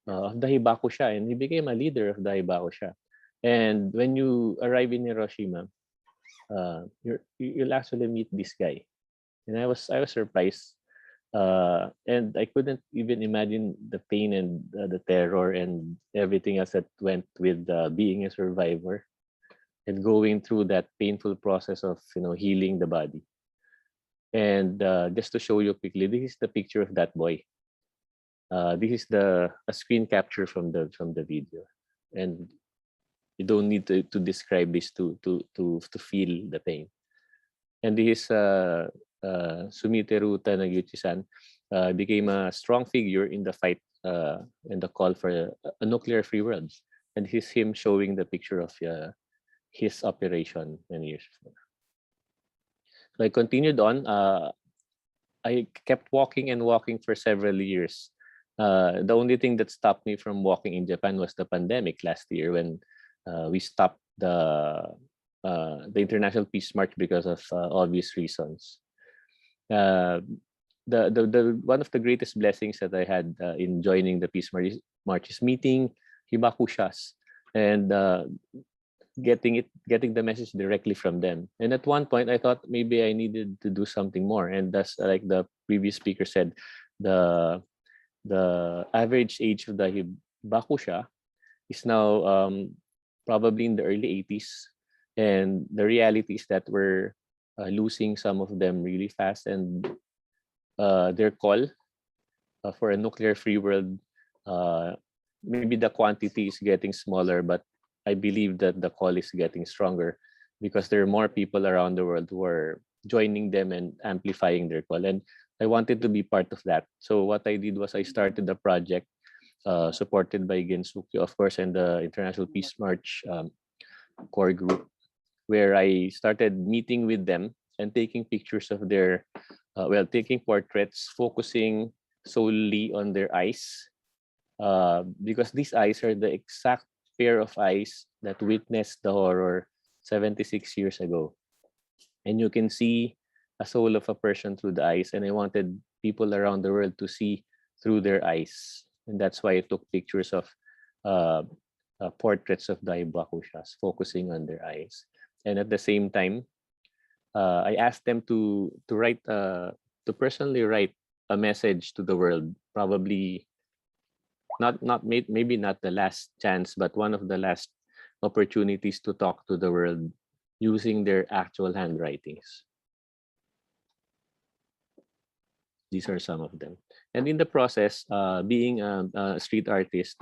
the Hibakusha, and he became a leader of the Hibakusha. And when you arrive in Hiroshima, you'll actually meet this guy. And I was surprised, and I couldn't even imagine the pain and the terror and everything else that went with being a survivor and going through that painful process of healing the body. And just to show you quickly, this is the picture of that boy. This is a screen capture from the video, and you don't need to describe this to feel the pain. And this Sumiteru Taniguchi-san became a strong figure in the fight and the call for a nuclear-free world. And this is him showing the picture of his operation many years before. So I continued on. I kept walking and walking for several years. The only thing that stopped me from walking in Japan was the pandemic last year, when we stopped the International Peace March because of obvious reasons. One of the greatest blessings that I had in joining the Peace March is meeting Hibakushas and getting the message directly from them. And at one point, I thought maybe I needed to do something more. And that's like the previous speaker said, the average age of the Hibakusha is now probably in the early 80s. And the reality is that we're losing some of them really fast, and their call for a nuclear-free world, maybe the quantity is getting smaller, but I believe that the call is getting stronger because there are more people around the world who are joining them and amplifying their call. And I wanted to be part of that. So what I did was I started a project supported by 𝐍𝐮𝐫𝐭𝐮𝐫𝐢𝐧𝐠, of course, and the International Peace March core group, where I started meeting with them and taking pictures of their, taking portraits, focusing solely on their eyes, because these eyes are the exact pair of eyes that witnessed the horror 76 years ago. And you can see a soul of a person through the eyes, and I wanted people around the world to see through their eyes. And that's why I took pictures of portraits of the Hibakushas, focusing on their eyes. And at the same time, I asked them to write, to personally write a message to the world, probably maybe not the last chance, but one of the last opportunities to talk to the world using their actual handwritings. These are some of them. And in the process, being a street artist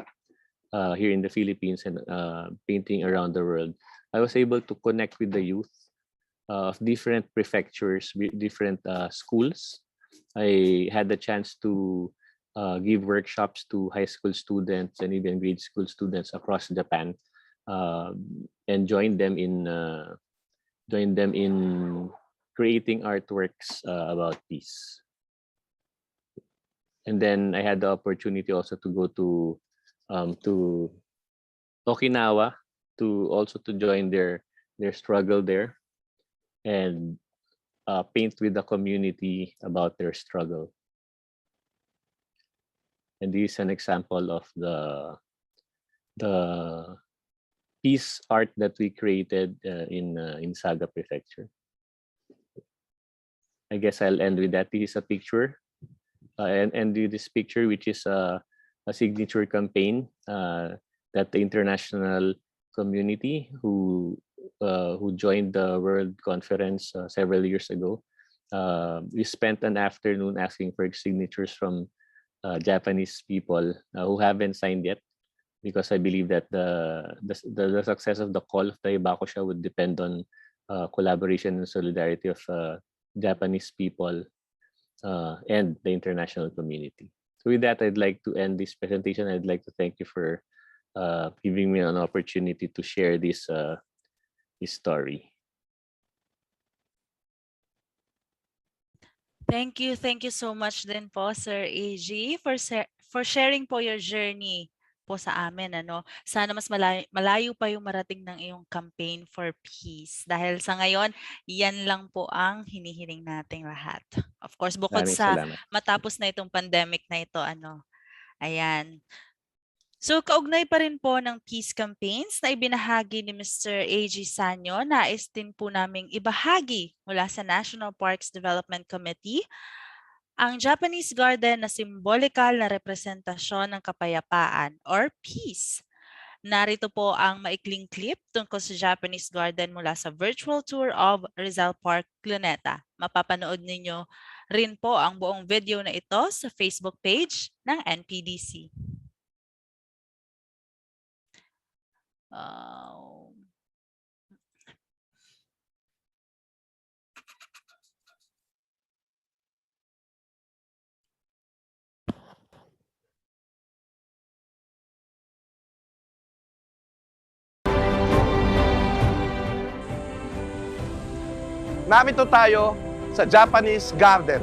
here in the Philippines and painting around the world, I was able to connect with the youth of different prefectures, different schools. I had the chance to give workshops to high school students and even grade school students across Japan, and join them in creating artworks about peace. And then I had the opportunity also to go to Okinawa to join their struggle there, and paint with the community about their struggle. And this is an example of the peace art that we created in Saga Prefecture. I guess I'll end with that. This is a picture, and this picture, which is a signature campaign that the international community who joined the World Conference several years ago. We spent an afternoon asking for signatures from Japanese people who haven't signed yet, because I believe that the success of the call of the Hibakusha would depend on collaboration and solidarity of Japanese people and the international community. So with that, I'd like to end this presentation. I'd like to thank you for giving me an opportunity to share this story. Thank you so much din po, Sir AG, for sharing po your journey po sa amin. Sana mas malayo pa yung marating ng iyong campaign for peace. Dahil sa ngayon, yan lang po ang hinihiling nating lahat. Of course, bukod sa matapos na itong pandemic na ito, ayan. So, kaugnay pa rin po ng peace campaigns na ibinahagi ni Mr. AG Saño, nais din po naming ibahagi mula sa National Parks Development Committee ang Japanese garden na simbolikal na representasyon ng kapayapaan or peace. Narito po ang maikling clip tungkol sa Japanese garden mula sa virtual tour of Rizal Park, Luneta. Mapapanood ninyo rin po ang buong video na ito sa Facebook page ng NPDC. Narito tayo sa Japanese Garden,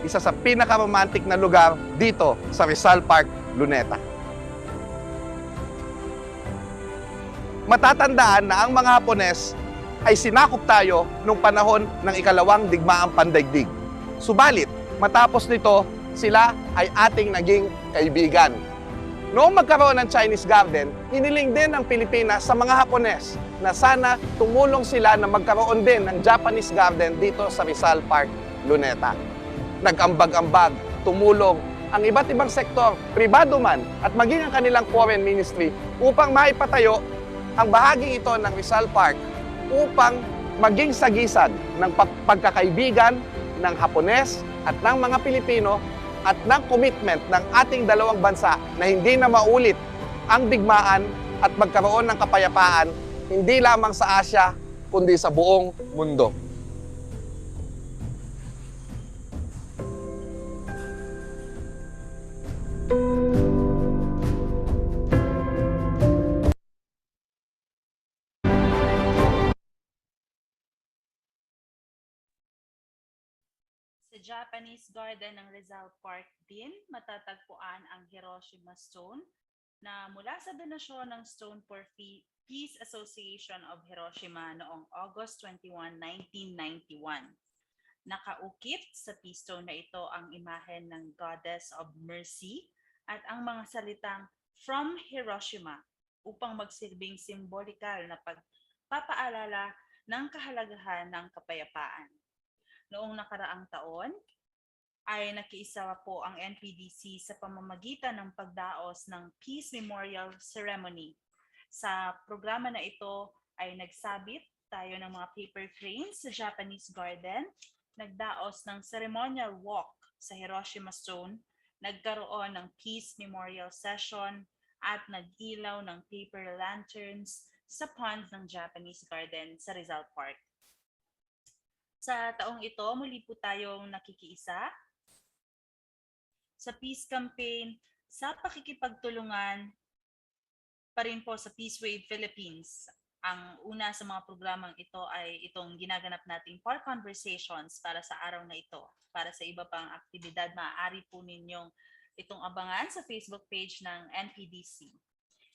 isa sa pinakaromantik na lugar dito sa Rizal Park, Luneta. Matatandaan na ang mga Hapones ay sinakop tayo nung panahon ng ikalawang digmaang pandaigdig. Subalit, matapos nito, sila ay ating naging kaibigan. Noong magkaroon ng Chinese Garden, hiniling din ng Pilipinas sa mga Hapones na sana tumulong sila na magkaroon din ng Japanese Garden dito sa Rizal Park, Luneta. Nag-ambag-ambag, tumulong ang iba't ibang sektor, pribado man at maging ang kanilang foreign ministry upang maipatayo ang bahaging ito ng Rizal Park upang maging sagisag ng pagkakaibigan ng Hapones at ng mga Pilipino at ng commitment ng ating dalawang bansa na hindi na maulit ang digmaan at magkaroon ng kapayapaan hindi lamang sa Asya kundi sa buong mundo. Sa Japanese Garden ng Rizal Park din, matatagpuan ang Hiroshima Stone na mula sa donasyon ng Stone for Peace Association of Hiroshima noong August 21, 1991. Nakaukit sa peace stone na ito ang imahen ng Goddess of Mercy at ang mga salitang from Hiroshima upang magsilbing simbolikal na pagpapaalala ng kahalagahan ng kapayapaan. Noong nakaraang taon, ay nakiisa po ang NPDC sa pamamagitan ng pagdaos ng Peace Memorial Ceremony. Sa programa na ito ay nagsabit tayo ng mga paper cranes sa Japanese Garden, nagdaos ng ceremonial walk sa Hiroshima Stone, nagkaroon ng Peace Memorial Session, at nag-ilaw ng paper lanterns sa pond ng Japanese Garden sa Rizal Park. Sa taong ito, muli po tayong nakikiisa sa peace campaign, sa pakikipagtulungan pa rin po sa Peace Wave Philippines. Ang una sa mga programang ito ay itong ginaganap nating Park Conversations para sa araw na ito. Para sa iba pang aktibidad, maaari po ninyong itong abangan sa Facebook page ng NPDC.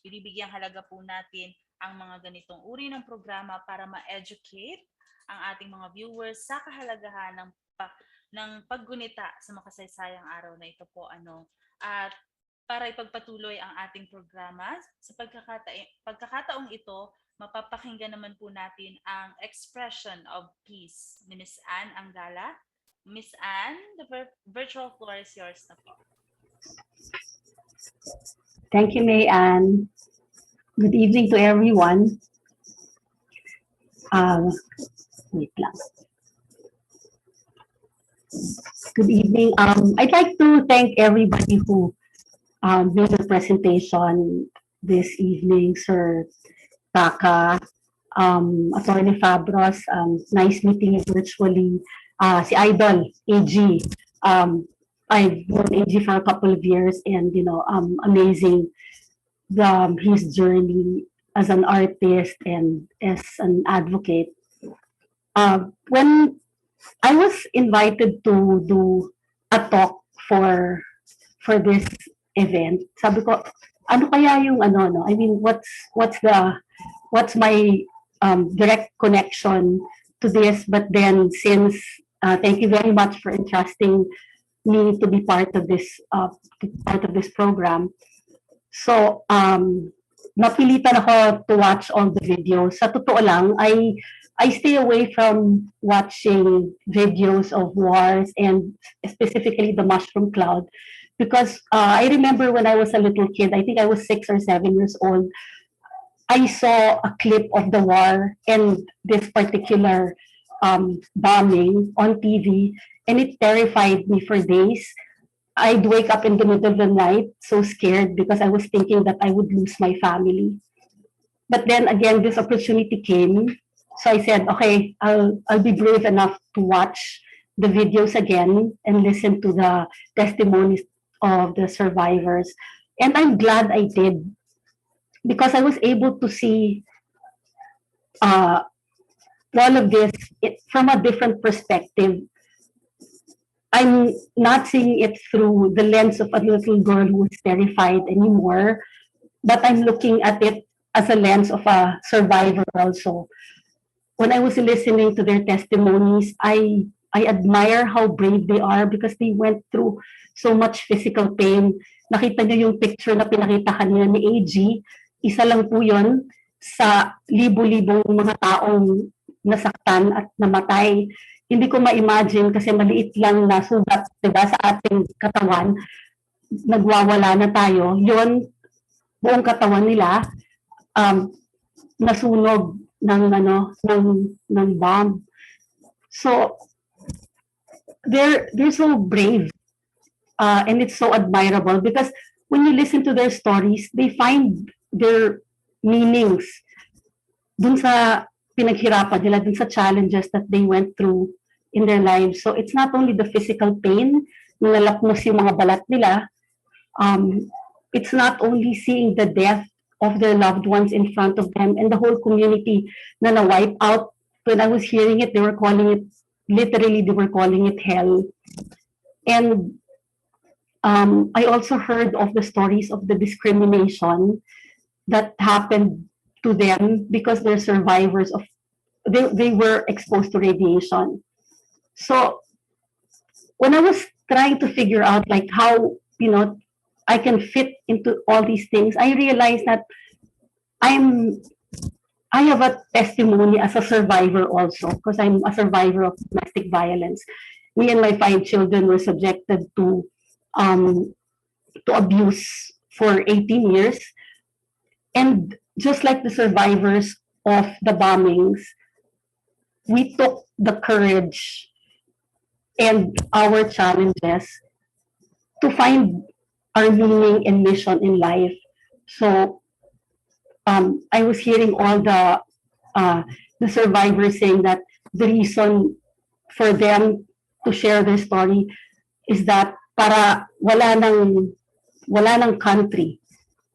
Binibigyang halaga po natin ang mga ganitong uri ng programa para ma-educate ang ating mga viewers sa kahalagahan ng paggunita sa makasaysayang araw na ito po. At para ipagpatuloy ang ating programa, sa pagkakataong ito, mapapakinggan naman po natin ang Expression of Peace ni Ms. Ann Angala. Ms. Ann, the virtual floor is yours na po. Thank you, May Ann. Good evening to everyone. Wait lang. Good evening. I'd like to thank everybody who made the presentation this evening, Sir Taka, Atty. Fabros. Nice meeting you virtually. Si Idol, AG. I've known AG for a couple of years, and amazing his journey as an artist and as an advocate. When I was invited to do a talk for this event, sabi ko, ano kaya yung I mean, what's my direct connection to this? But then, since thank you very much for entrusting me to be part of this program. So napilitan ako to watch all the videos. Sa totoo lang, I stay away from watching videos of wars and specifically the mushroom cloud, because I remember when I was a little kid, I think I was 6 or 7 years old, I saw a clip of the war and this particular bombing on TV, and it terrified me for days. I'd wake up in the middle of the night so scared because I was thinking that I would lose my family. But then again, this opportunity came. So I said, okay, I'll be brave enough to watch the videos again and listen to the testimonies of the survivors. And I'm glad I did, because I was able to see all of this from a different perspective. I'm not seeing it through the lens of a little girl who is terrified anymore, but I'm looking at it as a lens of a survivor also. When I was listening to their testimonies, I admire how brave they are because they went through so much physical pain. Nakita niyo yung picture na pinakita kanina ni AG, isa lang po yun sa libo-libong mga taong nasaktan at namatay. Hindi ko ma-imagine kasi maliit lang na sugat, diba, sa ating katawan, nagwawala na tayo. Yun, buong katawan nila, nasunog ng bomb. So they're so brave, and it's so admirable because when you listen to their stories, they find their meanings dun sa pinaghirapan nila, dun sa challenges that they went through in their lives. So it's not only the physical pain, na nalapnos yung mga balat nila, it's not only seeing the death of their loved ones in front of them and the whole community na na-wipe out. When I was hearing it, they were calling it, literally, they were calling it hell. And I also heard of the stories of the discrimination that happened to them because they're survivors of, they were exposed to radiation. So when I was trying to figure out like how, I can fit into all these things, I realized that I have a testimony as a survivor also, because I'm a survivor of domestic violence. Me and my 5 children were subjected to abuse for 18 years. And just like the survivors of the bombings, we took the courage and our challenges to find our meaning and mission in life. So I was hearing all the survivors saying that the reason for them to share their story is that para wala nang country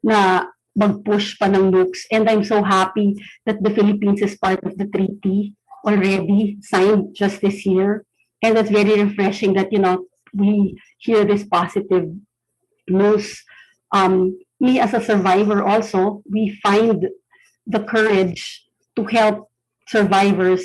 na mag-push pa ng nukes. And I'm so happy that the Philippines is part of the treaty already, signed just this year. And that's very refreshing that, we hear this positive news. Me as a survivor also, we find the courage to help survivors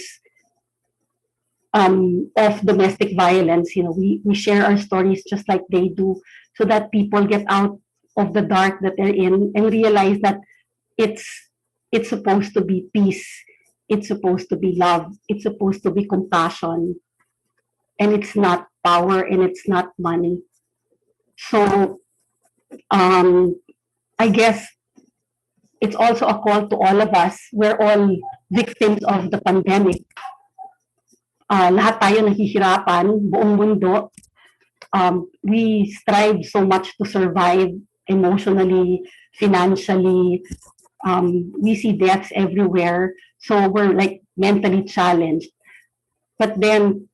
of domestic violence. We share our stories just like they do, so that people get out of the dark that they're in and realize that it's supposed to be peace, it's supposed to be love, it's supposed to be compassion, and it's not power and it's not money. So I guess it's also a call to all of us. We're all victims of the pandemic. Lahat tayo nahihirapan, buong mundo. We strive so much to survive emotionally, financially. We see deaths everywhere. So we're like mentally challenged. But then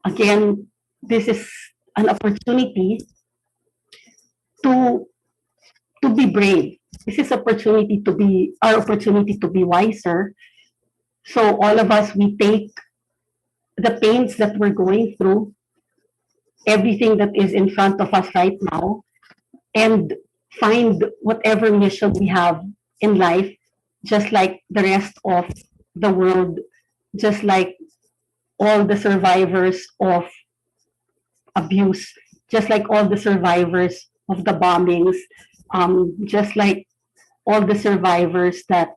again, this is an opportunity to be brave. This is our opportunity to be wiser. So all of us, we take the pains that we're going through, everything that is in front of us right now, and find whatever mission we have in life, just like the rest of the world, just like all the survivors of abuse, just like all the survivors of the bombings, just like all the survivors that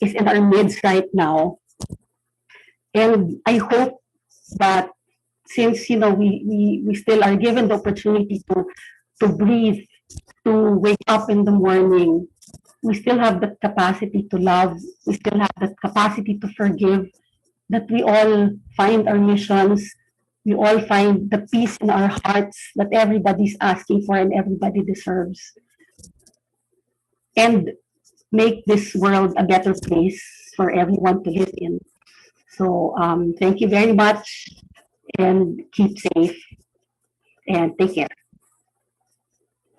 is in our midst right now. And I hope that since we still are given the opportunity to breathe, to wake up in the morning, we still have the capacity to love, we still have the capacity to forgive, that we all find our missions, we all find the peace in our hearts that everybody's asking for and everybody deserves, and make this world a better place for everyone to live in. So thank you very much, and keep safe, and take care.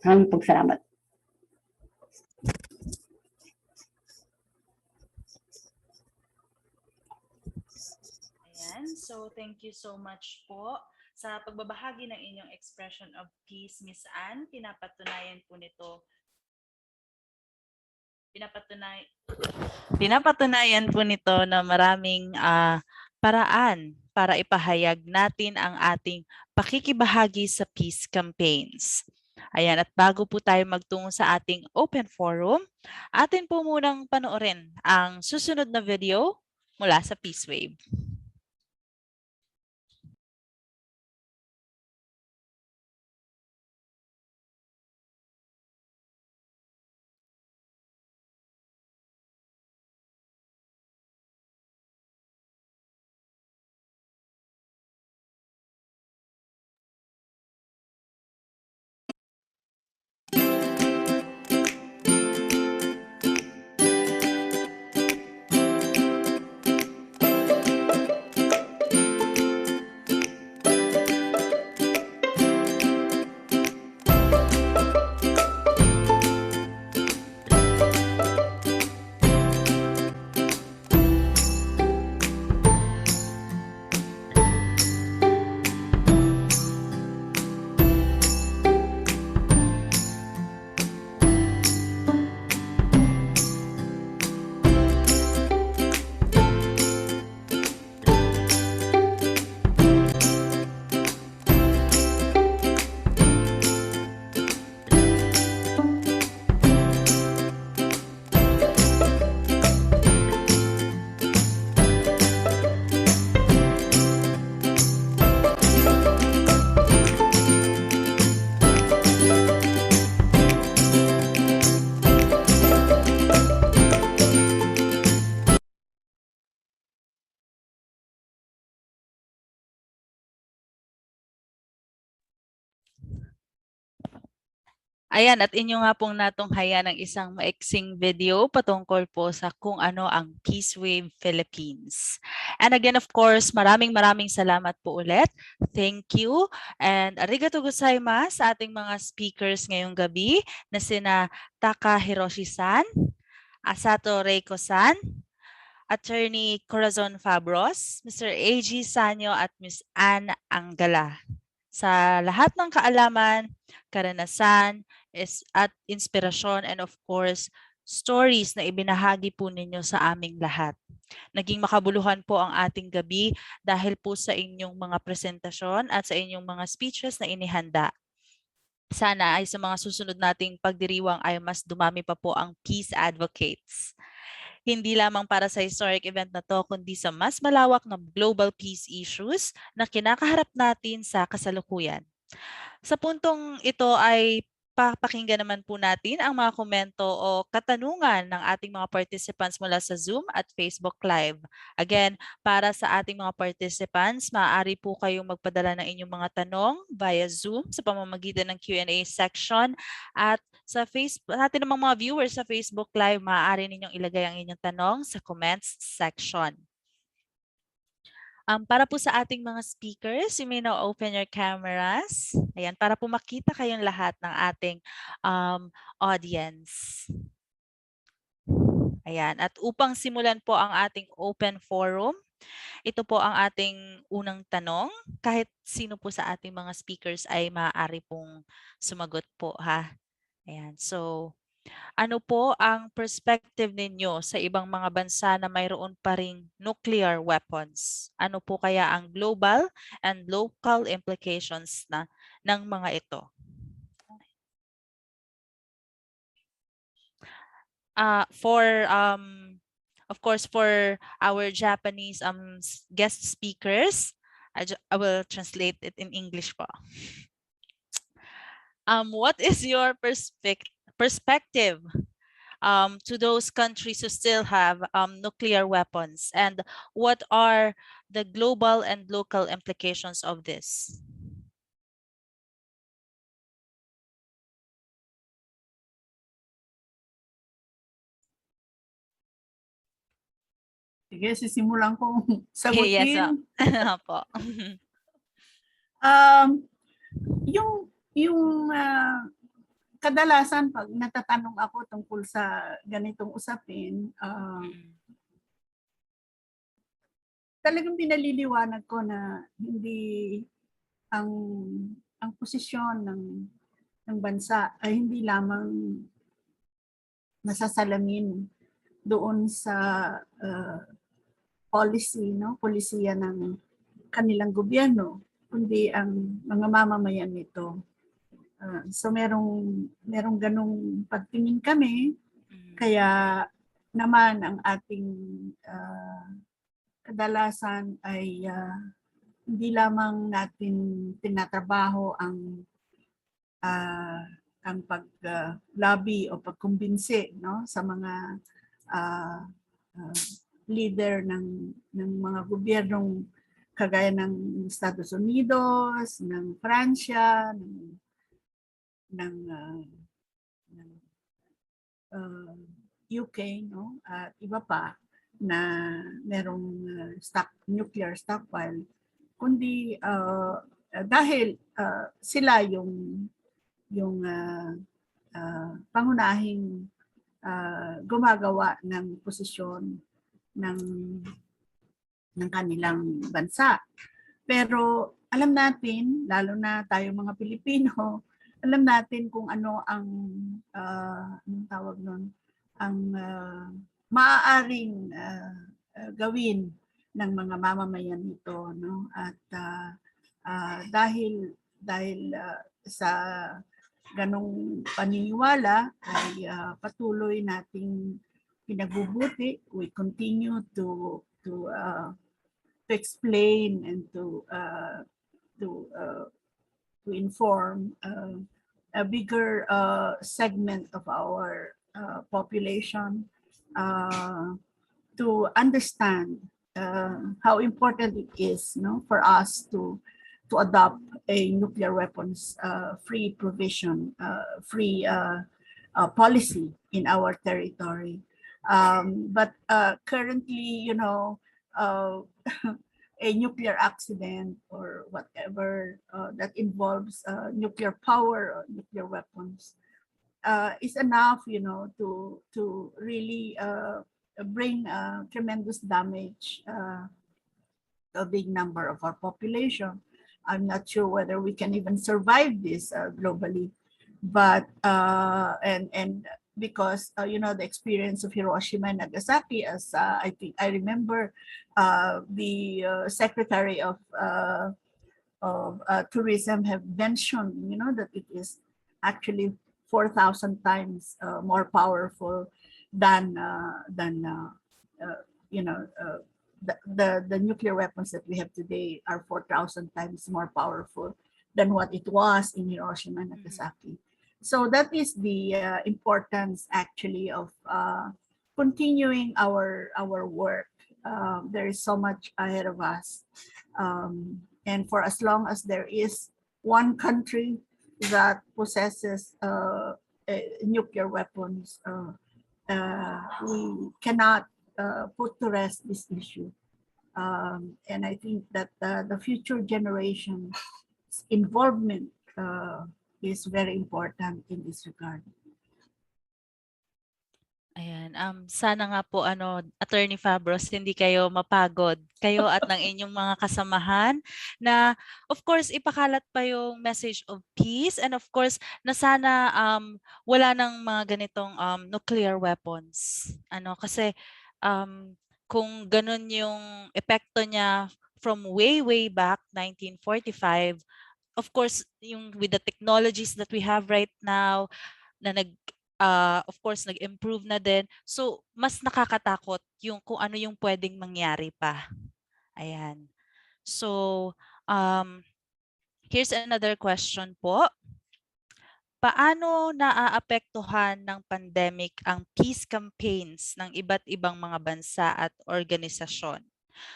Maraming salamat. Ayan, so thank you so much po sa pagbabahagi ng inyong expression of peace, Miss Anne. Pinapatunayan po nito na maraming paraan para ipahayag natin ang ating pakikibahagi sa peace campaigns. Ayan, at bago po tayo magtungo sa ating open forum, atin po munang panoorin ang susunod na video mula sa Peace Wave. Ayan, at inyo nga pong natunghayan ng isang maiksing video patungkol po sa kung ano ang Peace Wave Philippines. And again, of course, maraming salamat po ulit. Thank you. And arigato gozaimasu sa ating mga speakers ngayong gabi na sina Taka Hiroshi-san, Asato Reiko-san, Attorney Corazon Fabros, Mr. A.G. Saño at Ms. Ann Angala. Sa lahat ng kaalaman, karanasan, at inspirasyon, and of course, stories na ibinahagi po ninyo sa aming lahat. Naging makabuluhan po ang ating gabi dahil po sa inyong mga presentasyon at sa inyong mga speeches na inihanda. Sana ay sa mga susunod nating pagdiriwang ay mas dumami pa po ang peace advocates. Hindi lamang para sa historic event na to, kundi sa mas malawak na global peace issues na kinakaharap natin sa kasalukuyan. Sa puntong ito ay papakinggan naman po natin ang mga komento o katanungan ng ating mga participants mula sa Zoom at Facebook Live. Again, para sa ating mga participants, maaari po kayong magpadala ng inyong mga tanong via Zoom sa pamamagitan ng Q&A section, at sa ating mga viewers sa Facebook Live, maaari ninyong ilagay ang inyong tanong sa comments section. Para po sa ating mga speakers, you may now open your cameras. Ayan, para po makita kayong lahat ng ating audience. Ayan, at upang simulan po ang ating open forum, ito po ang ating unang tanong. Kahit sino po sa ating mga speakers ay maaari pong sumagot po, ha? Ayan, so ano po ang perspective ninyo sa ibang mga bansa na mayroon pa ring nuclear weapons? Ano po kaya ang global and local implications ng mga ito? Of course, for our Japanese guest speakers, I will translate it in English po. What is your perspective to those countries who still have nuclear weapons, and what are the global and local implications of this? Sige, sisimulan kong sagutin. Yes, po. Yung kadalasan pag natatanong ako tungkol sa ganitong usapin, talagang pinaliliwanag ko na hindi ang posisyon ng bansa ay hindi lamang nasasalamin doon sa polisiya ng kanilang gobyerno, kundi ang mga mamamayan nito. So merong ganong pagtingin kami, kaya naman ang ating kadalasan ay hindi lamang natin tinatrabaho ang pag-lobby o pagkumbinsi, no, sa mga leader ng mga gobyernong kagaya ng Estados Unidos, ng Pransya, ng UK, no, at iba pa na merong nuclear stockpile, kundi dahil sila yung pangunahing gumagawa ng posisyon ng kanilang bansa. Pero alam natin, lalo na tayo mga Pilipino, alam natin kung ano ang anong tawag nun, ang maaaring gawin ng mga mamamayan nito, no? At dahil sa ganong paniniwala ay patuloy nating pinagbubuti. We continue to explain and to inform a bigger segment of our population to understand how important it is, no, for us to to adopt a nuclear weapons free provision, free policy in our territory. But currently, you know, a nuclear accident or whatever that involves nuclear power or nuclear weapons is enough, you know, to really bring tremendous damage to a big number of our population. I'm not sure whether we can even survive this globally, but and because you know, the experience of Hiroshima and Nagasaki, as I think I remember the Secretary of Tourism have mentioned, you know, that it is actually 4,000 times more powerful than you know, the nuclear weapons that we have today are 4,000 times more powerful than what it was in Hiroshima and Nagasaki. So that is the importance actually of continuing our work. There is so much ahead of us. And for as long as there is one country that possesses nuclear weapons, we cannot put to rest this issue. And I think that the future generation's involvement is very important in this regard. Ayan, sana nga po Attorney Fabros, hindi kayo mapagod, kayo at ng inyong mga kasamahan, na of course ipakalat pa yung message of peace, and of course na sana wala nang mga ganitong nuclear weapons. Kasi kung ganun yung epekto niya from way back 1945, of course yung with the technologies that we have right now na of course nag-improve na din. So mas nakakatakot yung kung ano yung pwedeng mangyari pa. Ayan. So here's another question po. Paano naaapektuhan ng pandemic ang peace campaigns ng iba't ibang mga bansa at organisasyon?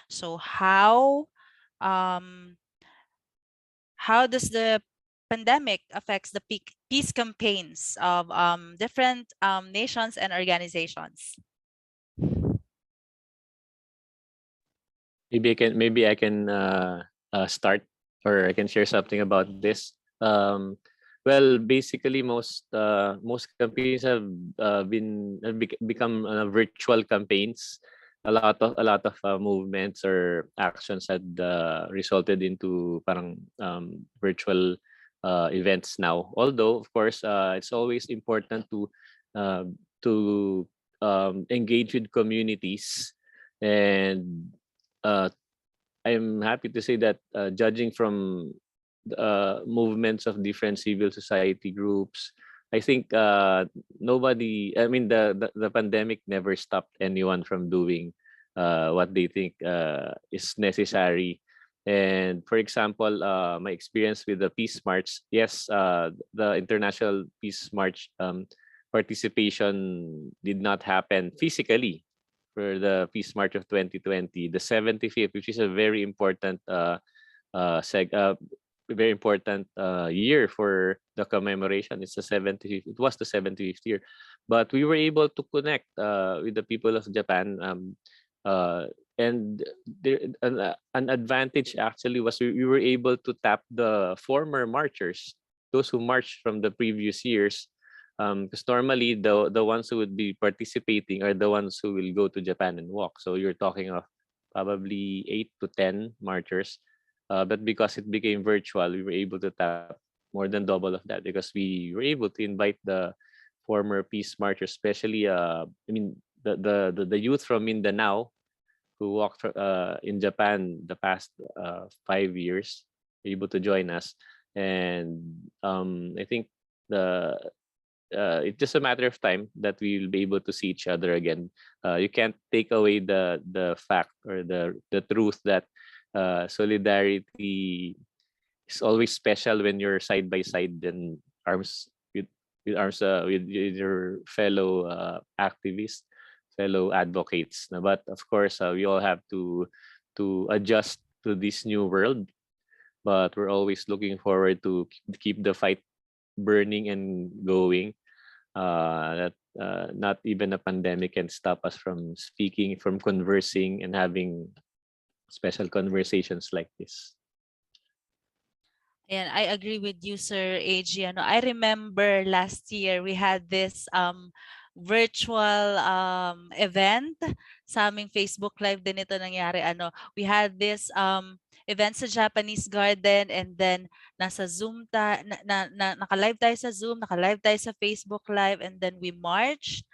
So how does the pandemic affects the peace campaigns of different nations and organizations? Maybe I can start, or I can share something about this. Well, basically, most campaigns have become virtual campaigns. A lot of movements or actions had resulted into parang virtual events now. Although, of course, it's always important to engage with communities, and I'm happy to say that judging from movements of different civil society groups, I think nobody. I mean, the pandemic never stopped anyone from doing what they think is necessary. And for example, my experience with the Peace March, yes, the International Peace March participation did not happen physically for the Peace March of 2020, the 75th, which is a very important year for the commemoration. It's the 75th. It was the 75th year, but we were able to connect with the people of Japan. And an advantage actually was we were able to tap the former marchers, those who marched from the previous years, because normally the ones who would be participating are the ones who will go to Japan and walk. So you're talking of probably 8 to 10 marchers, but because it became virtual, we were able to tap more than double of that, because we were able to invite the former peace marchers, especially the youth from Mindanao who walked in Japan the past 5 years, able to join us. And I think it's just a matter of time that we will be able to see each other again. You can't take away the fact or the truth that solidarity is always special when you're side by side and arms with your fellow activists, fellow advocates. But of course, we all have to adjust to this new world. but we're always looking forward to keep the fight burning and going. Not even a pandemic can stop us from speaking, from conversing, and having special conversations like this. And I agree with you, Sir AG. I remember last year we had this virtual event sa aming Facebook Live din ito nangyari. We had this event sa Japanese Garden, and then nasa Zoom naka-live tayo sa Zoom, naka-live tayo sa Facebook Live, and then we marched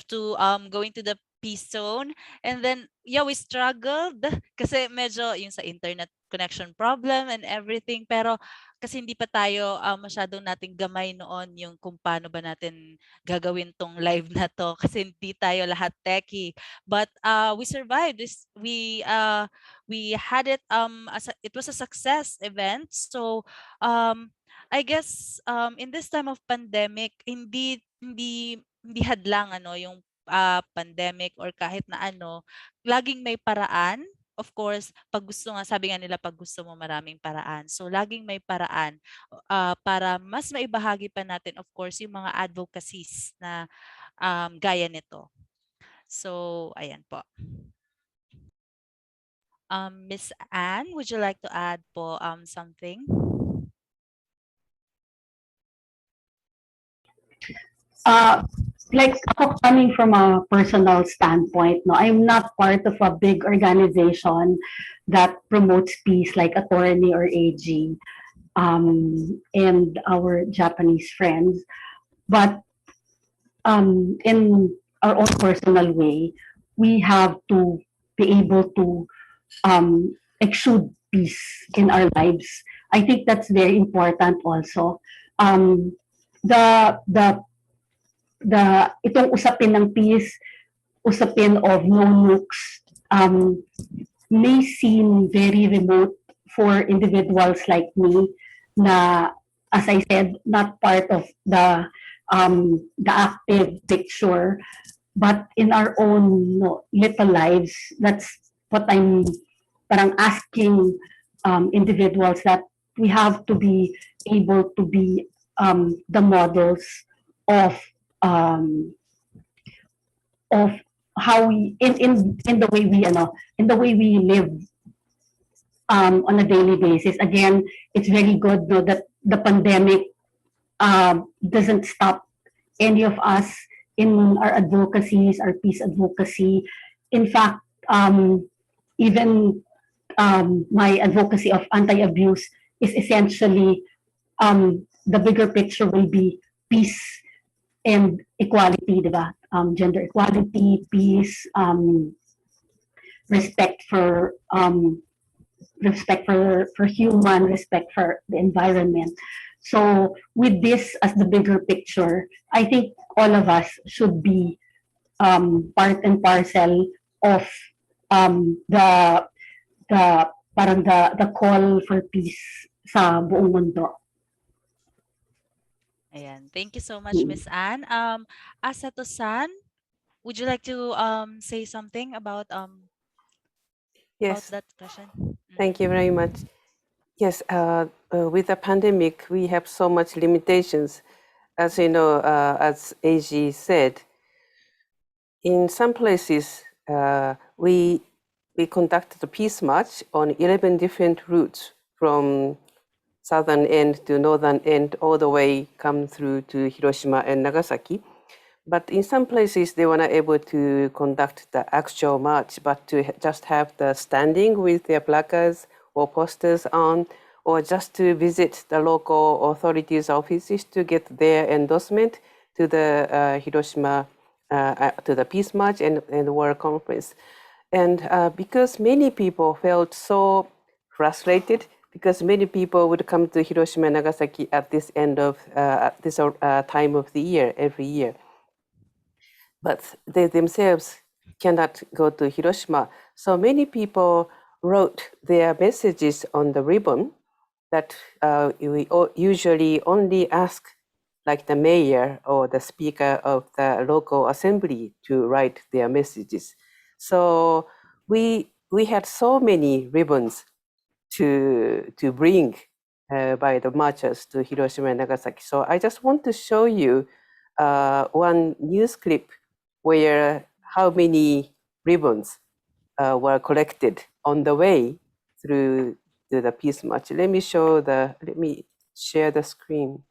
to going to the peace zone, and then yeah, we struggled kasi medyo yung sa internet connection problem and everything, pero kasi hindi pa tayo masyadong nating gamay noon yung kung paano ba natin gagawin tong live na to kasi hindi tayo lahat techie, but we survived this. We had it it was a success event. So I guess in this time of pandemic, hindi hadlang yung pandemic or kahit na laging may paraan. Of course, pag gusto nga, sabi nga nila, pag gusto mo maraming paraan. So laging may paraan para mas maibahagi pa natin, of course, yung mga advocacies na gaya nito. So, ayan po. Miss Anne, would you like to add po something? Like ako, coming from a personal standpoint, no, I'm not part of a big organization that promotes peace like Atty or AG and our Japanese friends. But in our own personal way, we have to be able to exude peace in our lives. I think that's very important also. Itong usapin ng peace, usapin of no nukes, may seem very remote for individuals like me na, as I said, not part of the active picture, but in our own little lives, that's what I'm parang asking individuals, that we have to be able to be the models of how we in the way we in the way we live on a daily basis. Again, it's very good that the pandemic doesn't stop any of us in our advocacies, our peace advocacy. In fact, even my advocacy of anti-abuse is essentially the bigger picture will be peace and equality, diba? Gender equality, peace, respect for human, respect for the environment. So with this as the bigger picture, I think all of us should be part and parcel of the call for peace sa buong mundo. Ayan. Thank you so much, Miss Anne. Asato-san, would you like to say something about Yes, that question? thank you very much. Yes, with the pandemic, we have so much limitations. As you know, as AG said, in some places, we conducted a peace march on 11 different routes from southern end to northern end, all the way come through to Hiroshima and Nagasaki. But in some places, they were not able to conduct the actual march, but to just have the standing with their placards or posters on, or just to visit the local authorities' offices to get their endorsement to the Hiroshima, to the peace march and the war conference. And because many people felt so frustrated, because many people would come to Hiroshima and Nagasaki at this end of this time of the year, every year. But they themselves cannot go to Hiroshima. So many people wrote their messages on the ribbon that we usually only ask like the mayor or the speaker of the local assembly to write their messages. So we had so many ribbons to bring by the marchers to Hiroshima and Nagasaki. So I just want to show you one news clip where how many ribbons were collected on the way through to the peace march. Let me share the screen.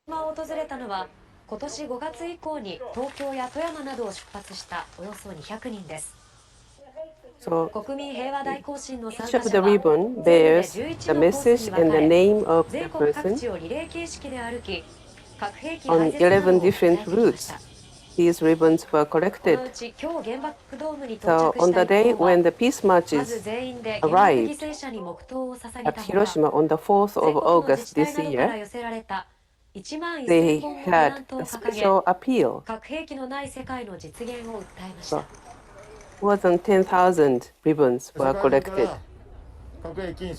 を訪れたのは今年5月以降に東京や富山などを出発したおよそ200人です。 So 国民平和大行進の参 each 加 of 者 the は ribbon 全 bears 部で11 the のコース message に and the 分かれ name of the 全国各 person 地をリレー形式で歩き核兵器 on 廃絶などを11訴えて different きまし routes. た。 These ribbons were この collected. うち今日原爆ドームに So 到着 on した the 一 day 行は when the peace まず marches 全員で原爆犠牲者に黙祷を捧げ at たほか Hiroshima on the 4th 全 of 国の自 August 治体 this などから year, 寄せられた1万 they 1000本のペナン had トを a 掲げ special appeal. 核兵器のない世界の実現を訴えまし So た。 more than 10,000 ribbons were collected.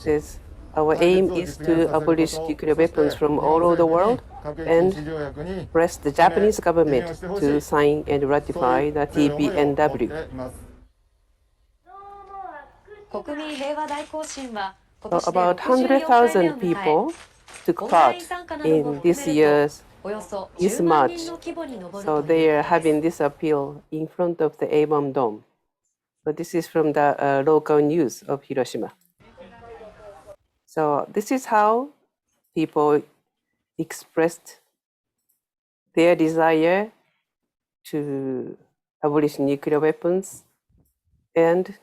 This, our aim is to abolish nuclear weapons from all over the world and press the Japanese government to sign and ratify the TPNW. 国民平和大行進は今 So 年で about 64回目を 100,000 迎え people took オンライ part ン参加なども in 含 this める year's とおよそ Peace 10万人 March. の規模に上る So と they いう are ことで having す。 this appeal in front of the A-bomb dome. So this is from the local news of Hiroshima. So this is how people expressed their desire to abolish nuclear weapons and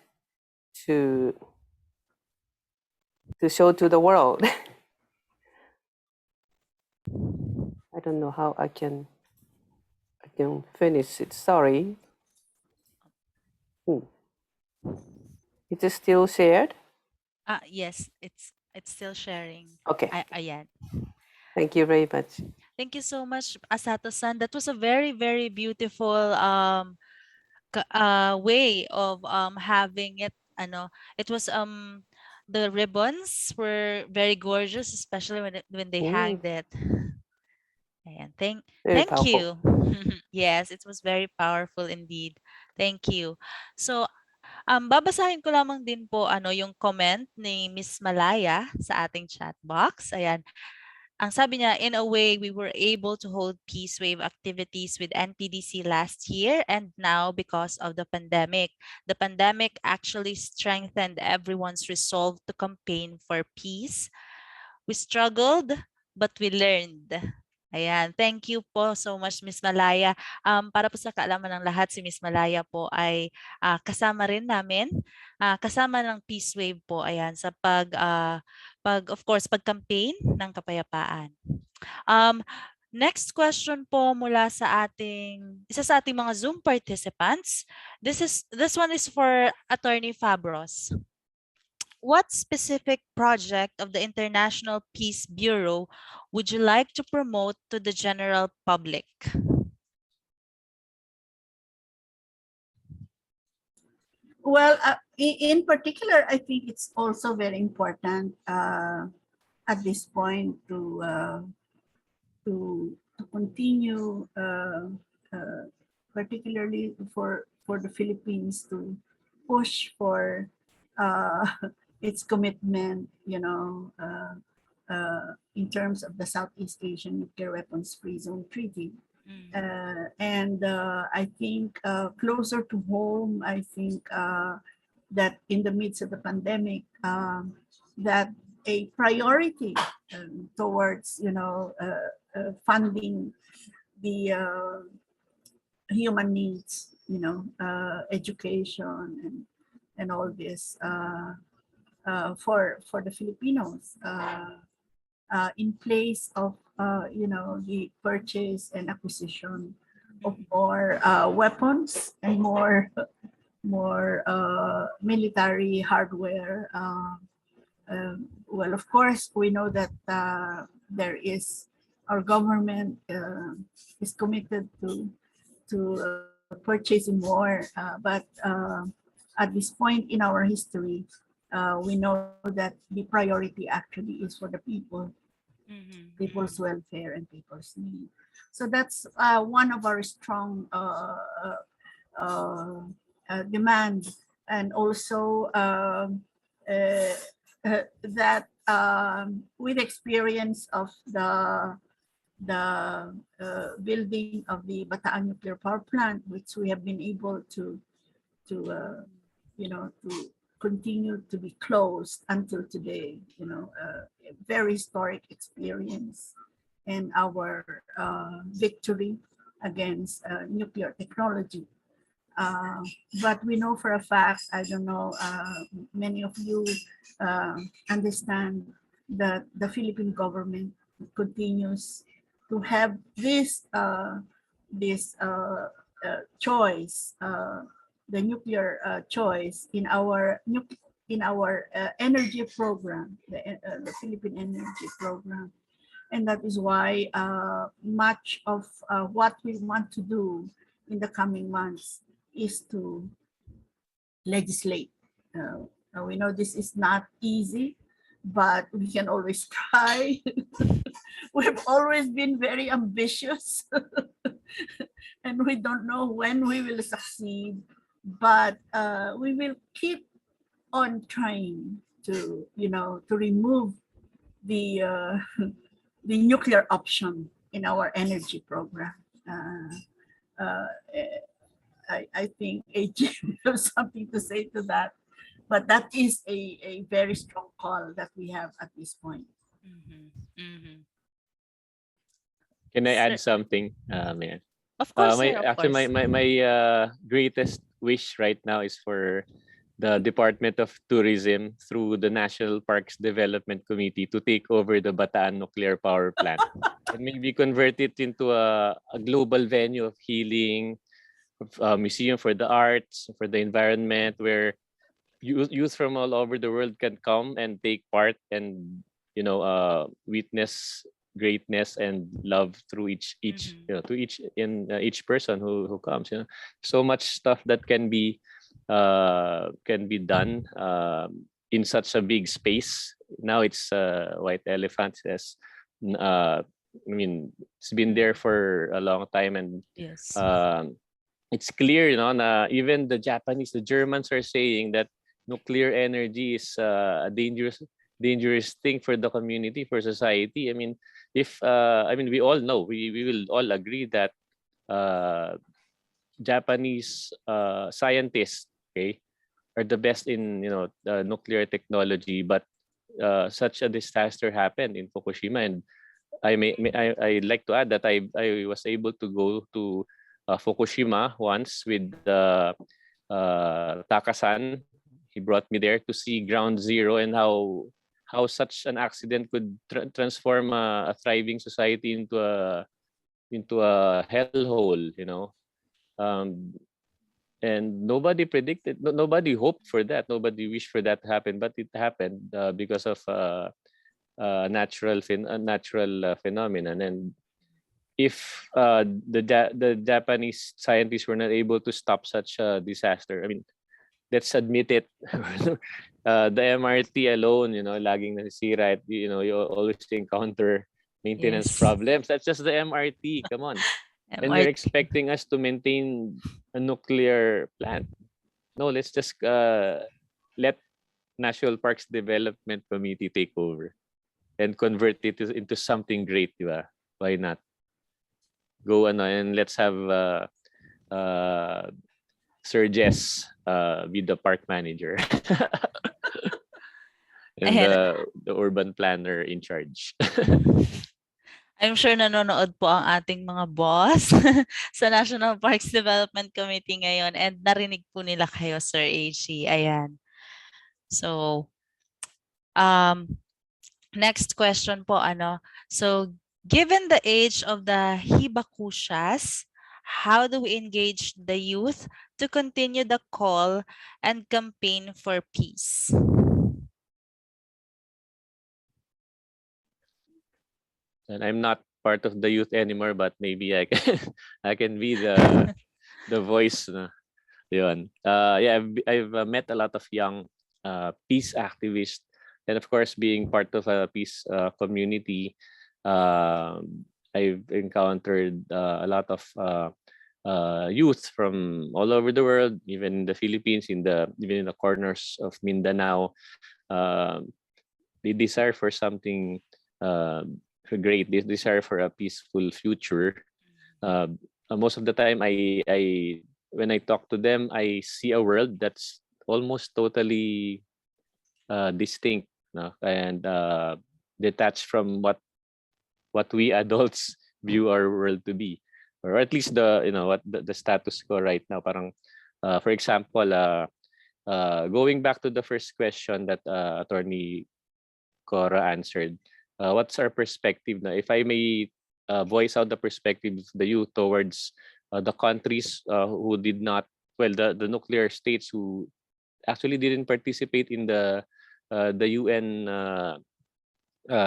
to show to the world. I don't know how I can finish it. Sorry. It is still shared? Yes, it's still sharing. Okay. Ayan. Thank you very much. Thank you so much, Asato-san. That was a very, very beautiful way of having it. It was the ribbons were very gorgeous, especially when they hanged it. Ayan. Very Thank powerful. you. Yes, it was very powerful indeed. Thank you. So, babasahin ko lamang din po yung comment ni Miss Malaya sa ating chat box. Ayan. Ang sabi niya, in a way, we were able to hold Peace Wave activities with NPDC last year, and now because of the pandemic. The pandemic actually strengthened everyone's resolve to campaign for peace. We struggled, but we learned. Ayan, thank you po so much, Miss Malaya. Para po sa kaalaman ng lahat, si Miss Malaya po ay kasama rin namin, kasama ng Peace Wave po, ayan, sa of course, pag-campaign ng kapayapaan. Next question po mula sa isa sa ating mga Zoom participants. This one is for Attorney Fabros. What specific project of the International Peace Bureau would you like to promote to the general public? Well, in particular, I think it's also very important at this point to continue, particularly for the Philippines, to push for its commitment, in terms of the Southeast Asian Nuclear Weapons Free Zone Treaty. I think closer to home, I think that in the midst of the pandemic, that a priority towards funding the human needs, education and all this for the Filipinos in place of the purchase and acquisition of more weapons and more military hardware. Well, of course, we know that our government is committed to purchasing more, but at this point in our history, we know that the priority actually is for the people people's welfare and people's need. So that's one of our strong demand, and also that with experience of the building of the Bataan nuclear power plant, which we have been able to continue to be closed until today, a very historic experience and our victory against nuclear technology. But we know for a fact, I don't know, many of you understand that the Philippine government continues to have this choice, the nuclear choice in our energy program, the Philippine energy program. And that is why much of what we want to do in the coming months is to legislate. We know this is not easy, but we can always try. We've always been very ambitious and we don't know when we will succeed, but we will keep on trying to, to remove the nuclear option in our energy program. I think AG has something to say to that, but that is a very strong call that we have at this point. Can I add something, Mayor? Of course, sir, of course. My greatest wish right now is for the Department of Tourism through the National Parks Development Committee to take over the Bataan nuclear power plant and maybe convert it into a global venue of healing, museum for the arts, for the environment, where youth from all over the world can come and take part and witness greatness and love through each person who comes. So much stuff that can be done in such a big space. Now it's White Elephant. It's been there for a long time, and yes, it's clear, even the Japanese, the Germans are saying that nuclear energy is a dangerous thing for the community, for society. We all know, we will all agree that Japanese scientists, are the best in nuclear technology, but such a disaster happened in Fukushima, and I'd like to add that I was able to go to Fukushima once with Taka-san. He brought me there to see ground zero and how such an accident could transform a thriving society into a hellhole, and nobody predicted, nobody hoped for that, nobody wished for that to happen, but it happened because of a natural phenomenon. And if the Japanese scientists were not able to stop such a disaster, let's admit it, the MRT alone, laging nasisira, you always encounter maintenance problems. That's just the MRT. Come on. And you're expecting us to maintain a nuclear plant. No, let's just let National Parks Development Committee take over and convert it into something great, diba? Why not? Go and let's have Sir Jess be the park manager. And the urban planner in charge. I'm sure nanonood po ang ating mga boss sa National Parks Development Committee ngayon, and narinig po nila kayo, Sir AG. Ayan. So, next question po, so given the age of the Hibakushas, how do we engage the youth to continue the call and campaign for peace? And I'm not part of the youth anymore, but maybe I can be the voice. Yun. I've met a lot of young peace activists And of course, being part of a peace community, I've encountered a lot of youth from all over the world, even in the Philippines, even in the corners of Mindanao. They desire for something great. They desire for a peaceful future. Most of the time, when I talk to them, I see a world that's almost totally distinct, no? And detached from what we adults view our world to be, or at least the status quo right now. Parang, for example, going back to the first question that Attorney Cora answered, what's our perspective now? If I may voice out the perspective of the youth towards the countries who did not, well, the nuclear states who actually didn't participate in the UN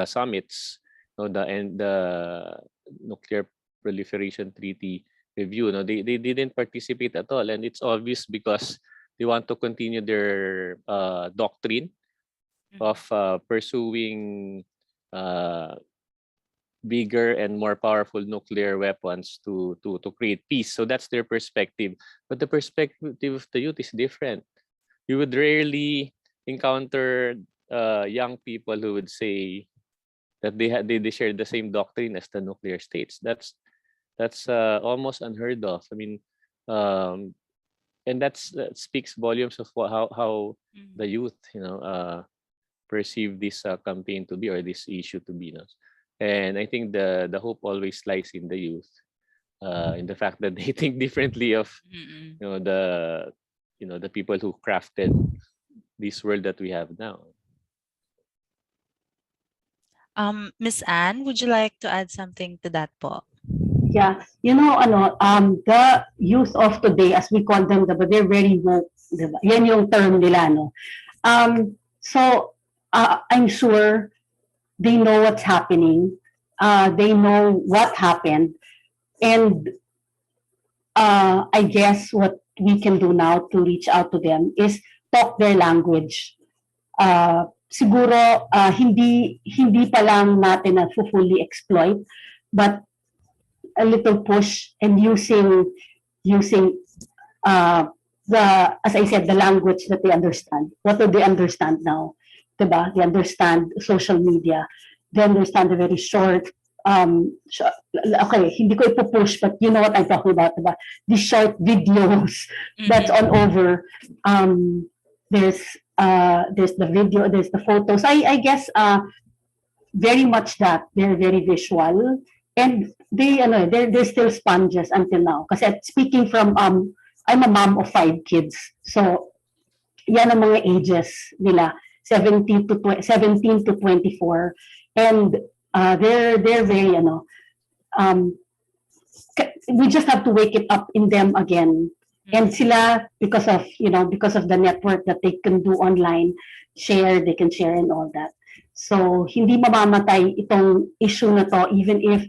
summits, the nuclear proliferation treaty review. They didn't participate at all, and it's obvious because they want to continue their doctrine of pursuing bigger and more powerful nuclear weapons to create peace. So that's their perspective. But the perspective of the youth is different. You would rarely encounter young people who would say that they share the same doctrine as the nuclear states. That's almost unheard of. I mean, and that speaks volumes of how the youth, perceive this campaign to be, or this issue to be. And I think the hope always lies in the youth, in the fact that they think differently of the people who crafted this world that we have now. Miss Anne, would you like to add something to that po? Yeah, the youth of today, as we call them, they're very woke, diba? Yan yung term nila, no? So I'm sure they know what's happening. They know what happened, and I guess what we can do now to reach out to them is talk their language. Siguro hindi pa lang natin na fully exploit, but a little push and using as I said, the language that they understand. What do they understand now? Diba? They understand social media. They understand the very short, okay, hindi ko ipupush, but you know what I'm talking about, diba? These short videos that's on over. There's the video, there's the photos. I guess very much that they're very visual, and they're still sponges until now. Kasi speaking from I'm a mom of 5 kids, so yan ang mga ages nila, 17 to 24, and they're very we just have to wake it up in them again. And sila, because of the network that they can do online, they can share and all that. So hindi mamamatay itong issue na to, even if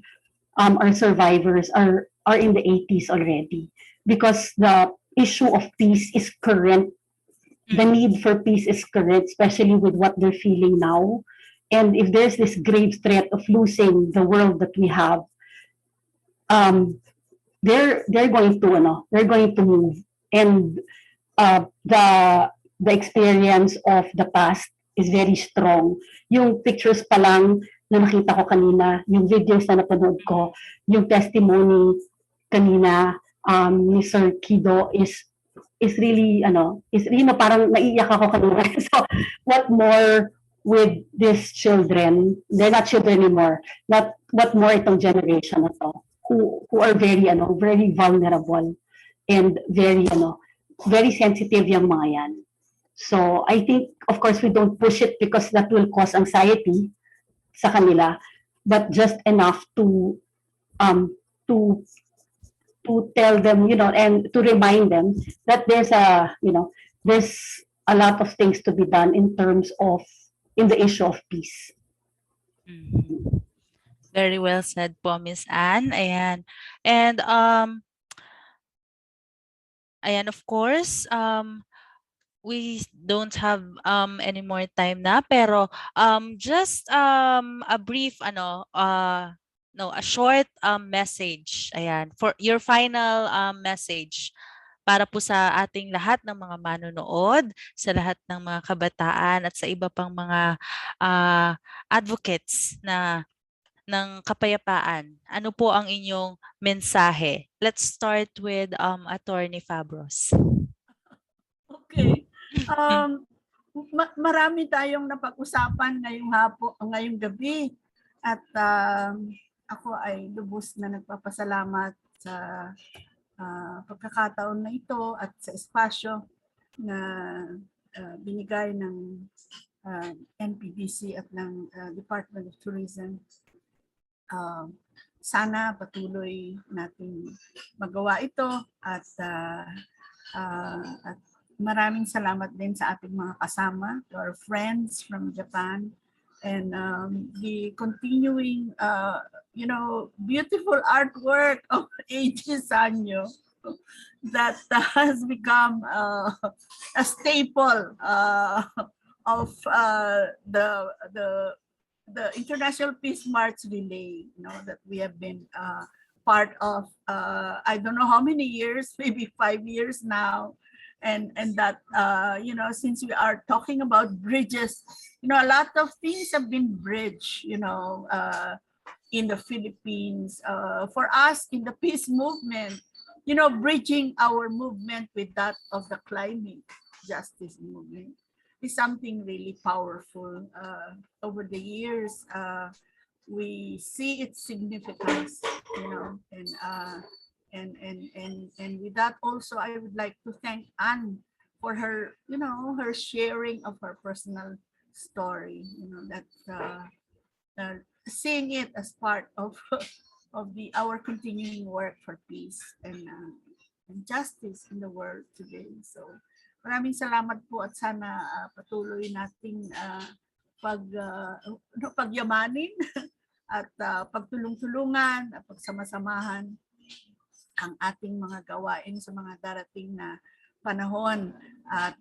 our survivors are in the 80s already, because the issue of peace is current. The need for peace is current, especially with what they're feeling now. And if there's this grave threat of losing the world that we have, they're going to move. And the experience of the past is very strong. Yung pictures pa lang na nakita ko kanina, yung videos na napanood ko, yung testimony kanina ni Sir Kido is really parang naiiyak ako kanina. So what more with these children? They're not children anymore. What more itong generation na to, who are very very vulnerable and very sensitive yung mga yan. So I think, of course, we don't push it because that will cause anxiety sa kanila, but just enough to tell them, and to remind them that there's a lot of things to be done in the issue of peace. Very well said po, Miss Anne. Ayan. And of course, we don't have any more time na, pero just a brief a short message, ayan, for your final message para po sa ating lahat ng mga manonood, sa lahat ng mga kabataan at sa iba pang mga advocates ng kapayapaan. Ano po ang inyong mensahe? Let's start with Attorney Fabros. Okay. Marami tayong napag-usapan ngayong gabi at ako ay lubos na nagpapasalamat sa pagkakataon na ito at sa espasyo na binigay ng NPDC at ng Department of Tourism. Sana patuloy natin magawa ito at maraming salamat din sa ating mga kasama, to our friends from Japan, and the continuing, beautiful artwork of A.G. Saño that has become a staple of the International Peace March relay, that we have been part of. I don't know how many years, maybe 5 years now. And that, since we are talking about bridges, a lot of things have been bridged, in the Philippines. For us in the peace movement, bridging our movement with that of the climate justice movement is something really powerful. Over the years, we see its significance, and with that also, I would like to thank Anne for her, her sharing of her personal story, that seeing it as part of our continuing work for peace and justice in the world today. So maraming salamat po at sana patuloy nating pagyamanin at pagtulong-tulungan at pagsama-samahan ang ating mga gawain sa mga darating na panahon. At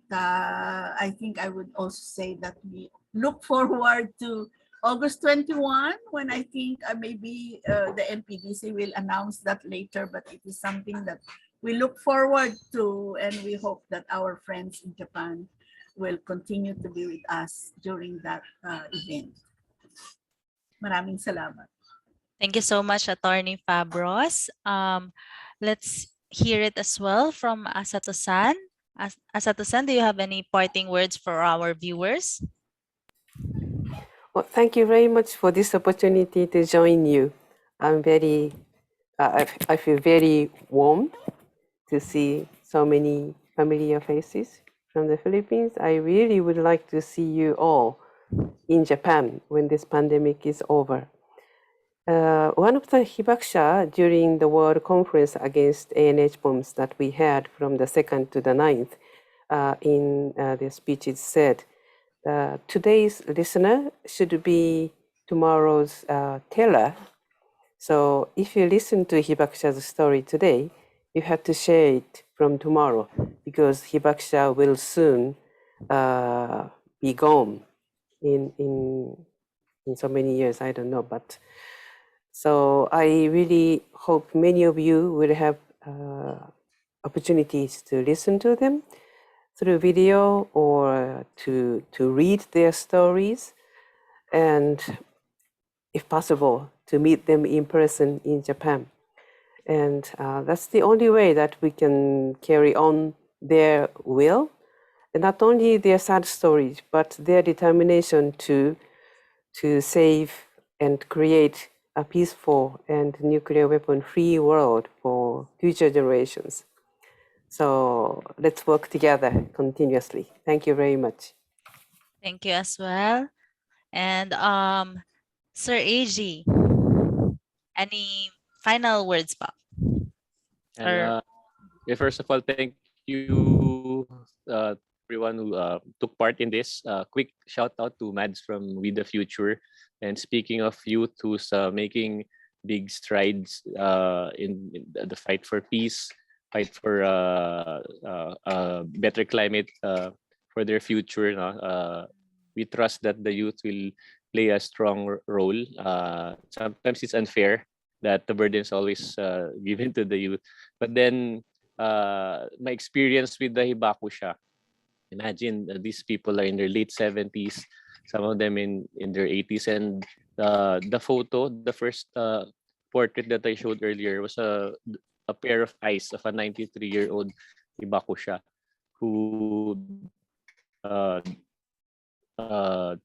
I think I would also say that we look forward to August 21, when I think maybe the NPDC will announce that later, but it is something that we look forward to, and we hope that our friends in Japan will continue to be with us during that event. Maraming salamat. Thank you so much, Attorney Fabros. Let's hear it as well from Asato-san. Asato-san, do you have any parting words for our viewers? Well, thank you very much for this opportunity to join you. I'm very, I feel very warm to see so many familiar faces from the Philippines. I really would like to see you all in Japan when this pandemic is over. One of the Hibakusha during the World Conference against ANH bombs that we had from the 2nd to the 9th, in the speeches said, today's listener should be tomorrow's teller. So if you listen to Hibakusha's story today, you have to share it from tomorrow, because Hibakusha will soon be gone in so many years, I don't know, but so I really hope many of you will have opportunities to listen to them through video or to read their stories, and if possible, to meet them in person in Japan. And that's the only way that we can carry on their will, and not only their sad stories, but their determination to save and create a peaceful and nuclear weapon-free world for future generations. So let's work together continuously. Thank you very much. Thank you as well. And Sir AG, any final words pa? And first of all, thank you everyone who took part in this. Quick shout out to Mads from We the Future. And speaking of youth who's making big strides in the fight for peace, fight for better climate for their future. No? We trust that the youth will play a strong role. Sometimes it's unfair that the burden is always given to the youth. But then my experience with the Hibakusha, imagine these people are in their late 70s, some of them in their 80s, and the photo, the first portrait that I showed earlier was a pair of eyes of a 93-year-old Hibakusha who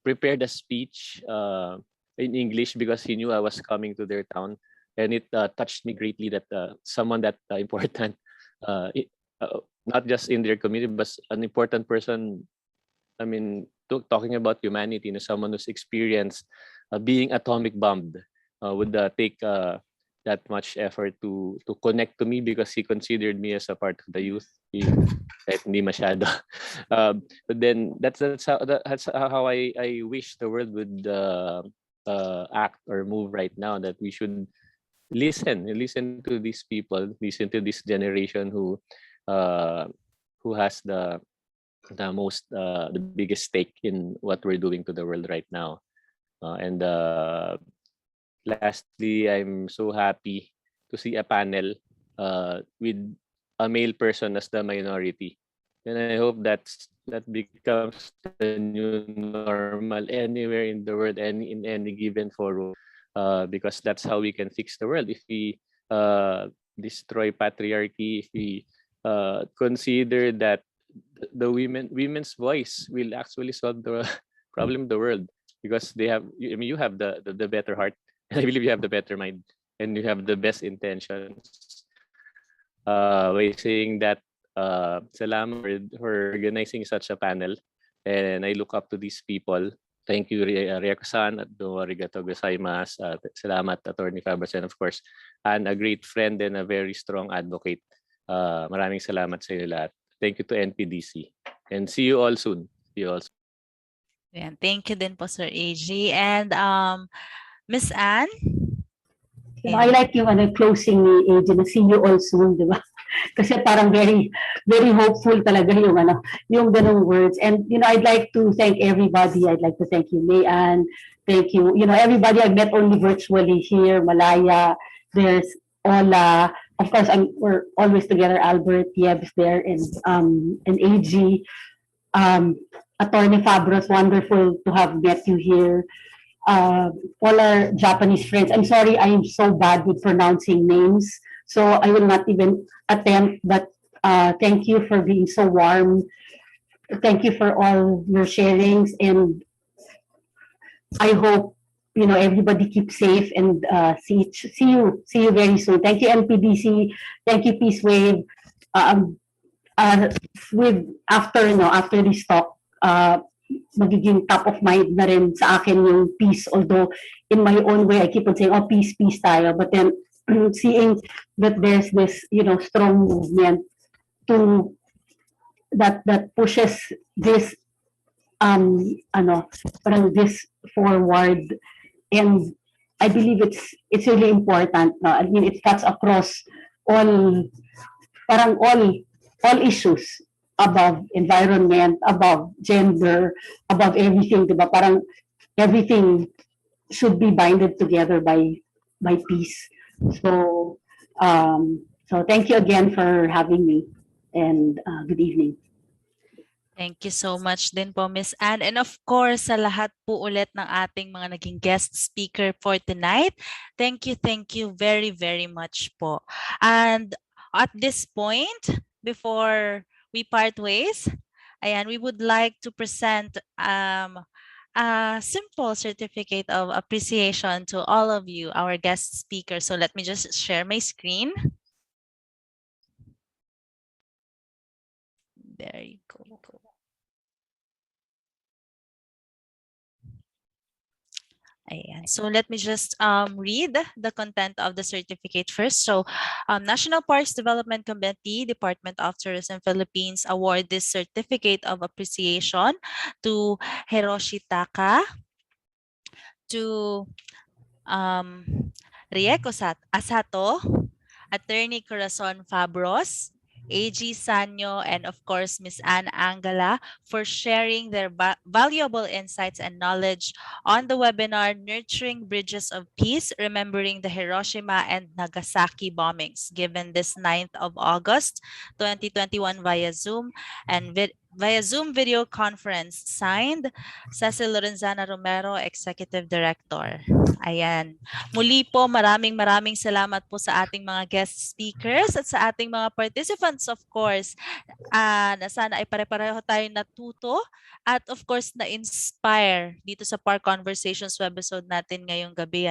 prepared a speech in English because he knew I was coming to their town, and it touched me greatly that someone that important, not just in their community, but an important person. I mean, talking about humanity, someone who's experienced being atomic bombed would take that much effort to connect to me because he considered me as a part of the youth. Kahit hindi masyado. But then that's how I wish the world would act or move right now, that we should listen to these people, listen to this generation who has the most the biggest stake in what we're doing to the world right now. And lastly, I'm so happy to see a panel with a male person as the minority, and I hope that becomes the new normal anywhere in the world, in any given forum, because that's how we can fix the world. If we destroy patriarchy, if we consider that the women's voice will actually solve the problem of the world, because they have, I mean, you have the better heart, and I believe you have the better mind, and you have the best intentions. By saying that, salamat for organizing such a panel, and I look up to these people. Thank you, Ria-san at 𝘷𝘪𝘵𝐻𝑜𝑢𝑔𝑎𝑡𝑜𝑔𝑜𝑧𝑎Imasu, salamat, Attorney Fabros, and of course, and a great friend and a very strong advocate. Maraming salamat sa inyo lahat. Thank you to NPDC, and see you all soon. See you all soon. Ayan, thank you din po, Sir AG. And Miss Anne? I like yung closing ni AG na see you all soon, di ba? Kasi parang very, very hopeful talaga yung ganong words. And, I'd like to thank everybody. I'd like to thank you, May Ann. Thank you. Everybody I've met only virtually here, Malaya, there's Ola. Of course, we're always together, Albert, Yeb's there, and AG. Attorney Fabros, wonderful to have met you here. All our Japanese friends. I'm sorry, I am so bad with pronouncing names, so I will not even attempt, but thank you for being so warm. Thank you for all your sharings, and I hope everybody keep safe, and see you very soon. Thank you, MPDC. Thank you, Peace Wave. After this talk, magiging top of mind na rin sa akin yung peace, although in my own way I keep on saying, oh, peace tayo, but then seeing that there's this strong movement to that pushes this parang this forward, and I believe it's really important. I mean, it cuts across all issues, above environment, above gender, above everything, diba? Parang everything should be binded together by peace. So thank you again for having me, and good evening. Thank you so much din po, Miss Anne. And of course, sa lahat po ulit ng ating mga naging guest speaker for tonight, thank you very, very much po. And at this point, before we part ways, ayan, we would like to present a simple certificate of appreciation to all of you, our guest speakers. So let me just share my screen. There you go. Ayan. So let me just read the content of the certificate first. So National Parks Development Committee, Department of Tourism Philippines award this certificate of appreciation to Hiroshi Taka, to Rieko Asato, Attorney Corazon Fabros, AG Saño, and of course, Miss Anne Angala for sharing their valuable insights and knowledge on the webinar, Nurturing Bridges of Peace, Remembering the Hiroshima and Nagasaki Bombings, given this 9th of August, 2021 via Zoom and via Zoom video conference. Signed, Cecil Lorenzana Romero, Executive Director. Ayan. Muli po, maraming salamat po sa ating mga guest speakers at sa ating mga participants, of course. Na sana ay pare-pareho tayong natuto at of course na-inspire dito sa Park Conversations webisode natin ngayong gabi.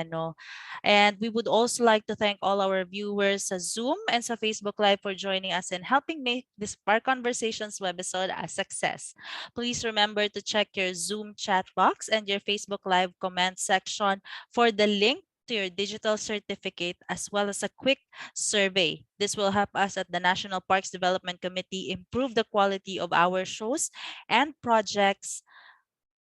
And we would also like to thank all our viewers sa Zoom and sa Facebook Live for joining us and helping make this Park Conversations webisode a success. Please remember to check your Zoom chat box and your Facebook Live comment section for the link to your digital certificate as well as a quick survey. This will help us at the National Parks Development Committee improve the quality of our shows and projects.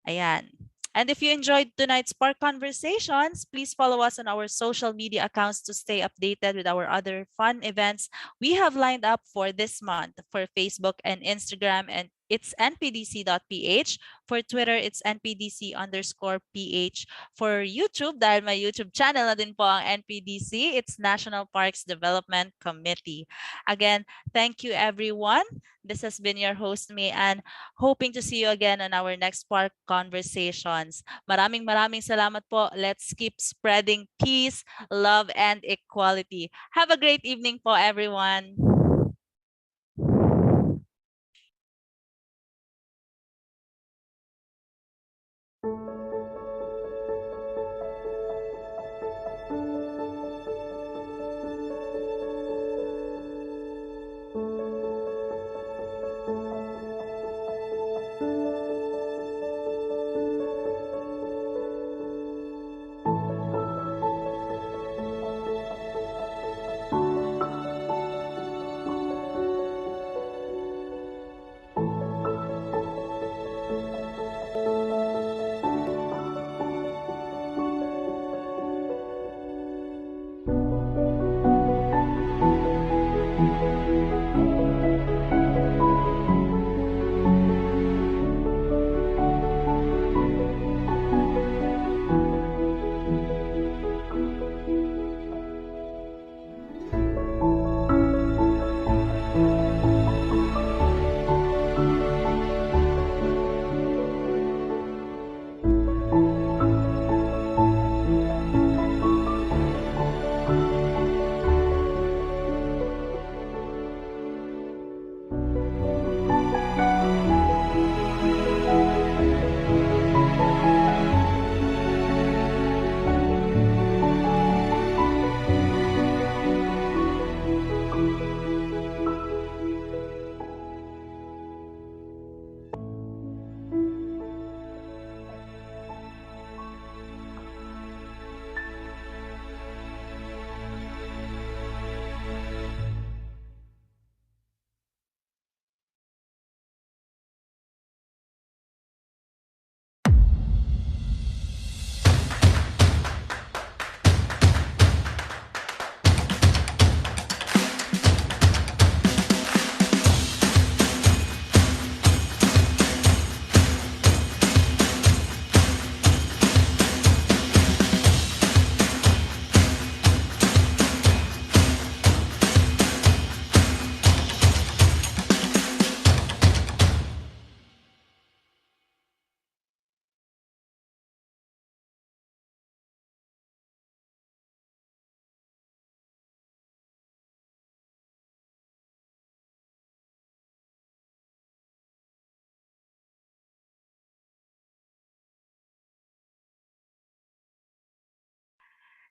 Ayan. And if you enjoyed tonight's Park Conversations, please follow us on our social media accounts to stay updated with our other fun events we have lined up for this month. For Facebook and Instagram, and it's npdc.ph. For Twitter, it's npdc_ph. For YouTube, dahil may YouTube channel na din po ang NPDC, it's National Parks Development Committee. Again, thank you everyone. This has been your host, May Ann, hoping to see you again on our next Park Conversations. Maraming salamat po. Let's keep spreading peace, love, and equality. Have a great evening po, everyone.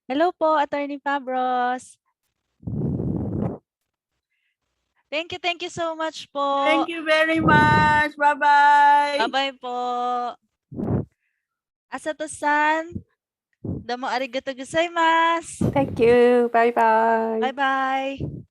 Hello po, Attorney Fabros. Thank you so much po. Thank you very much. Bye-bye. Bye-bye po. Asato-san, domo arigatou gozaimasu. Thank you. Bye bye. Bye-bye.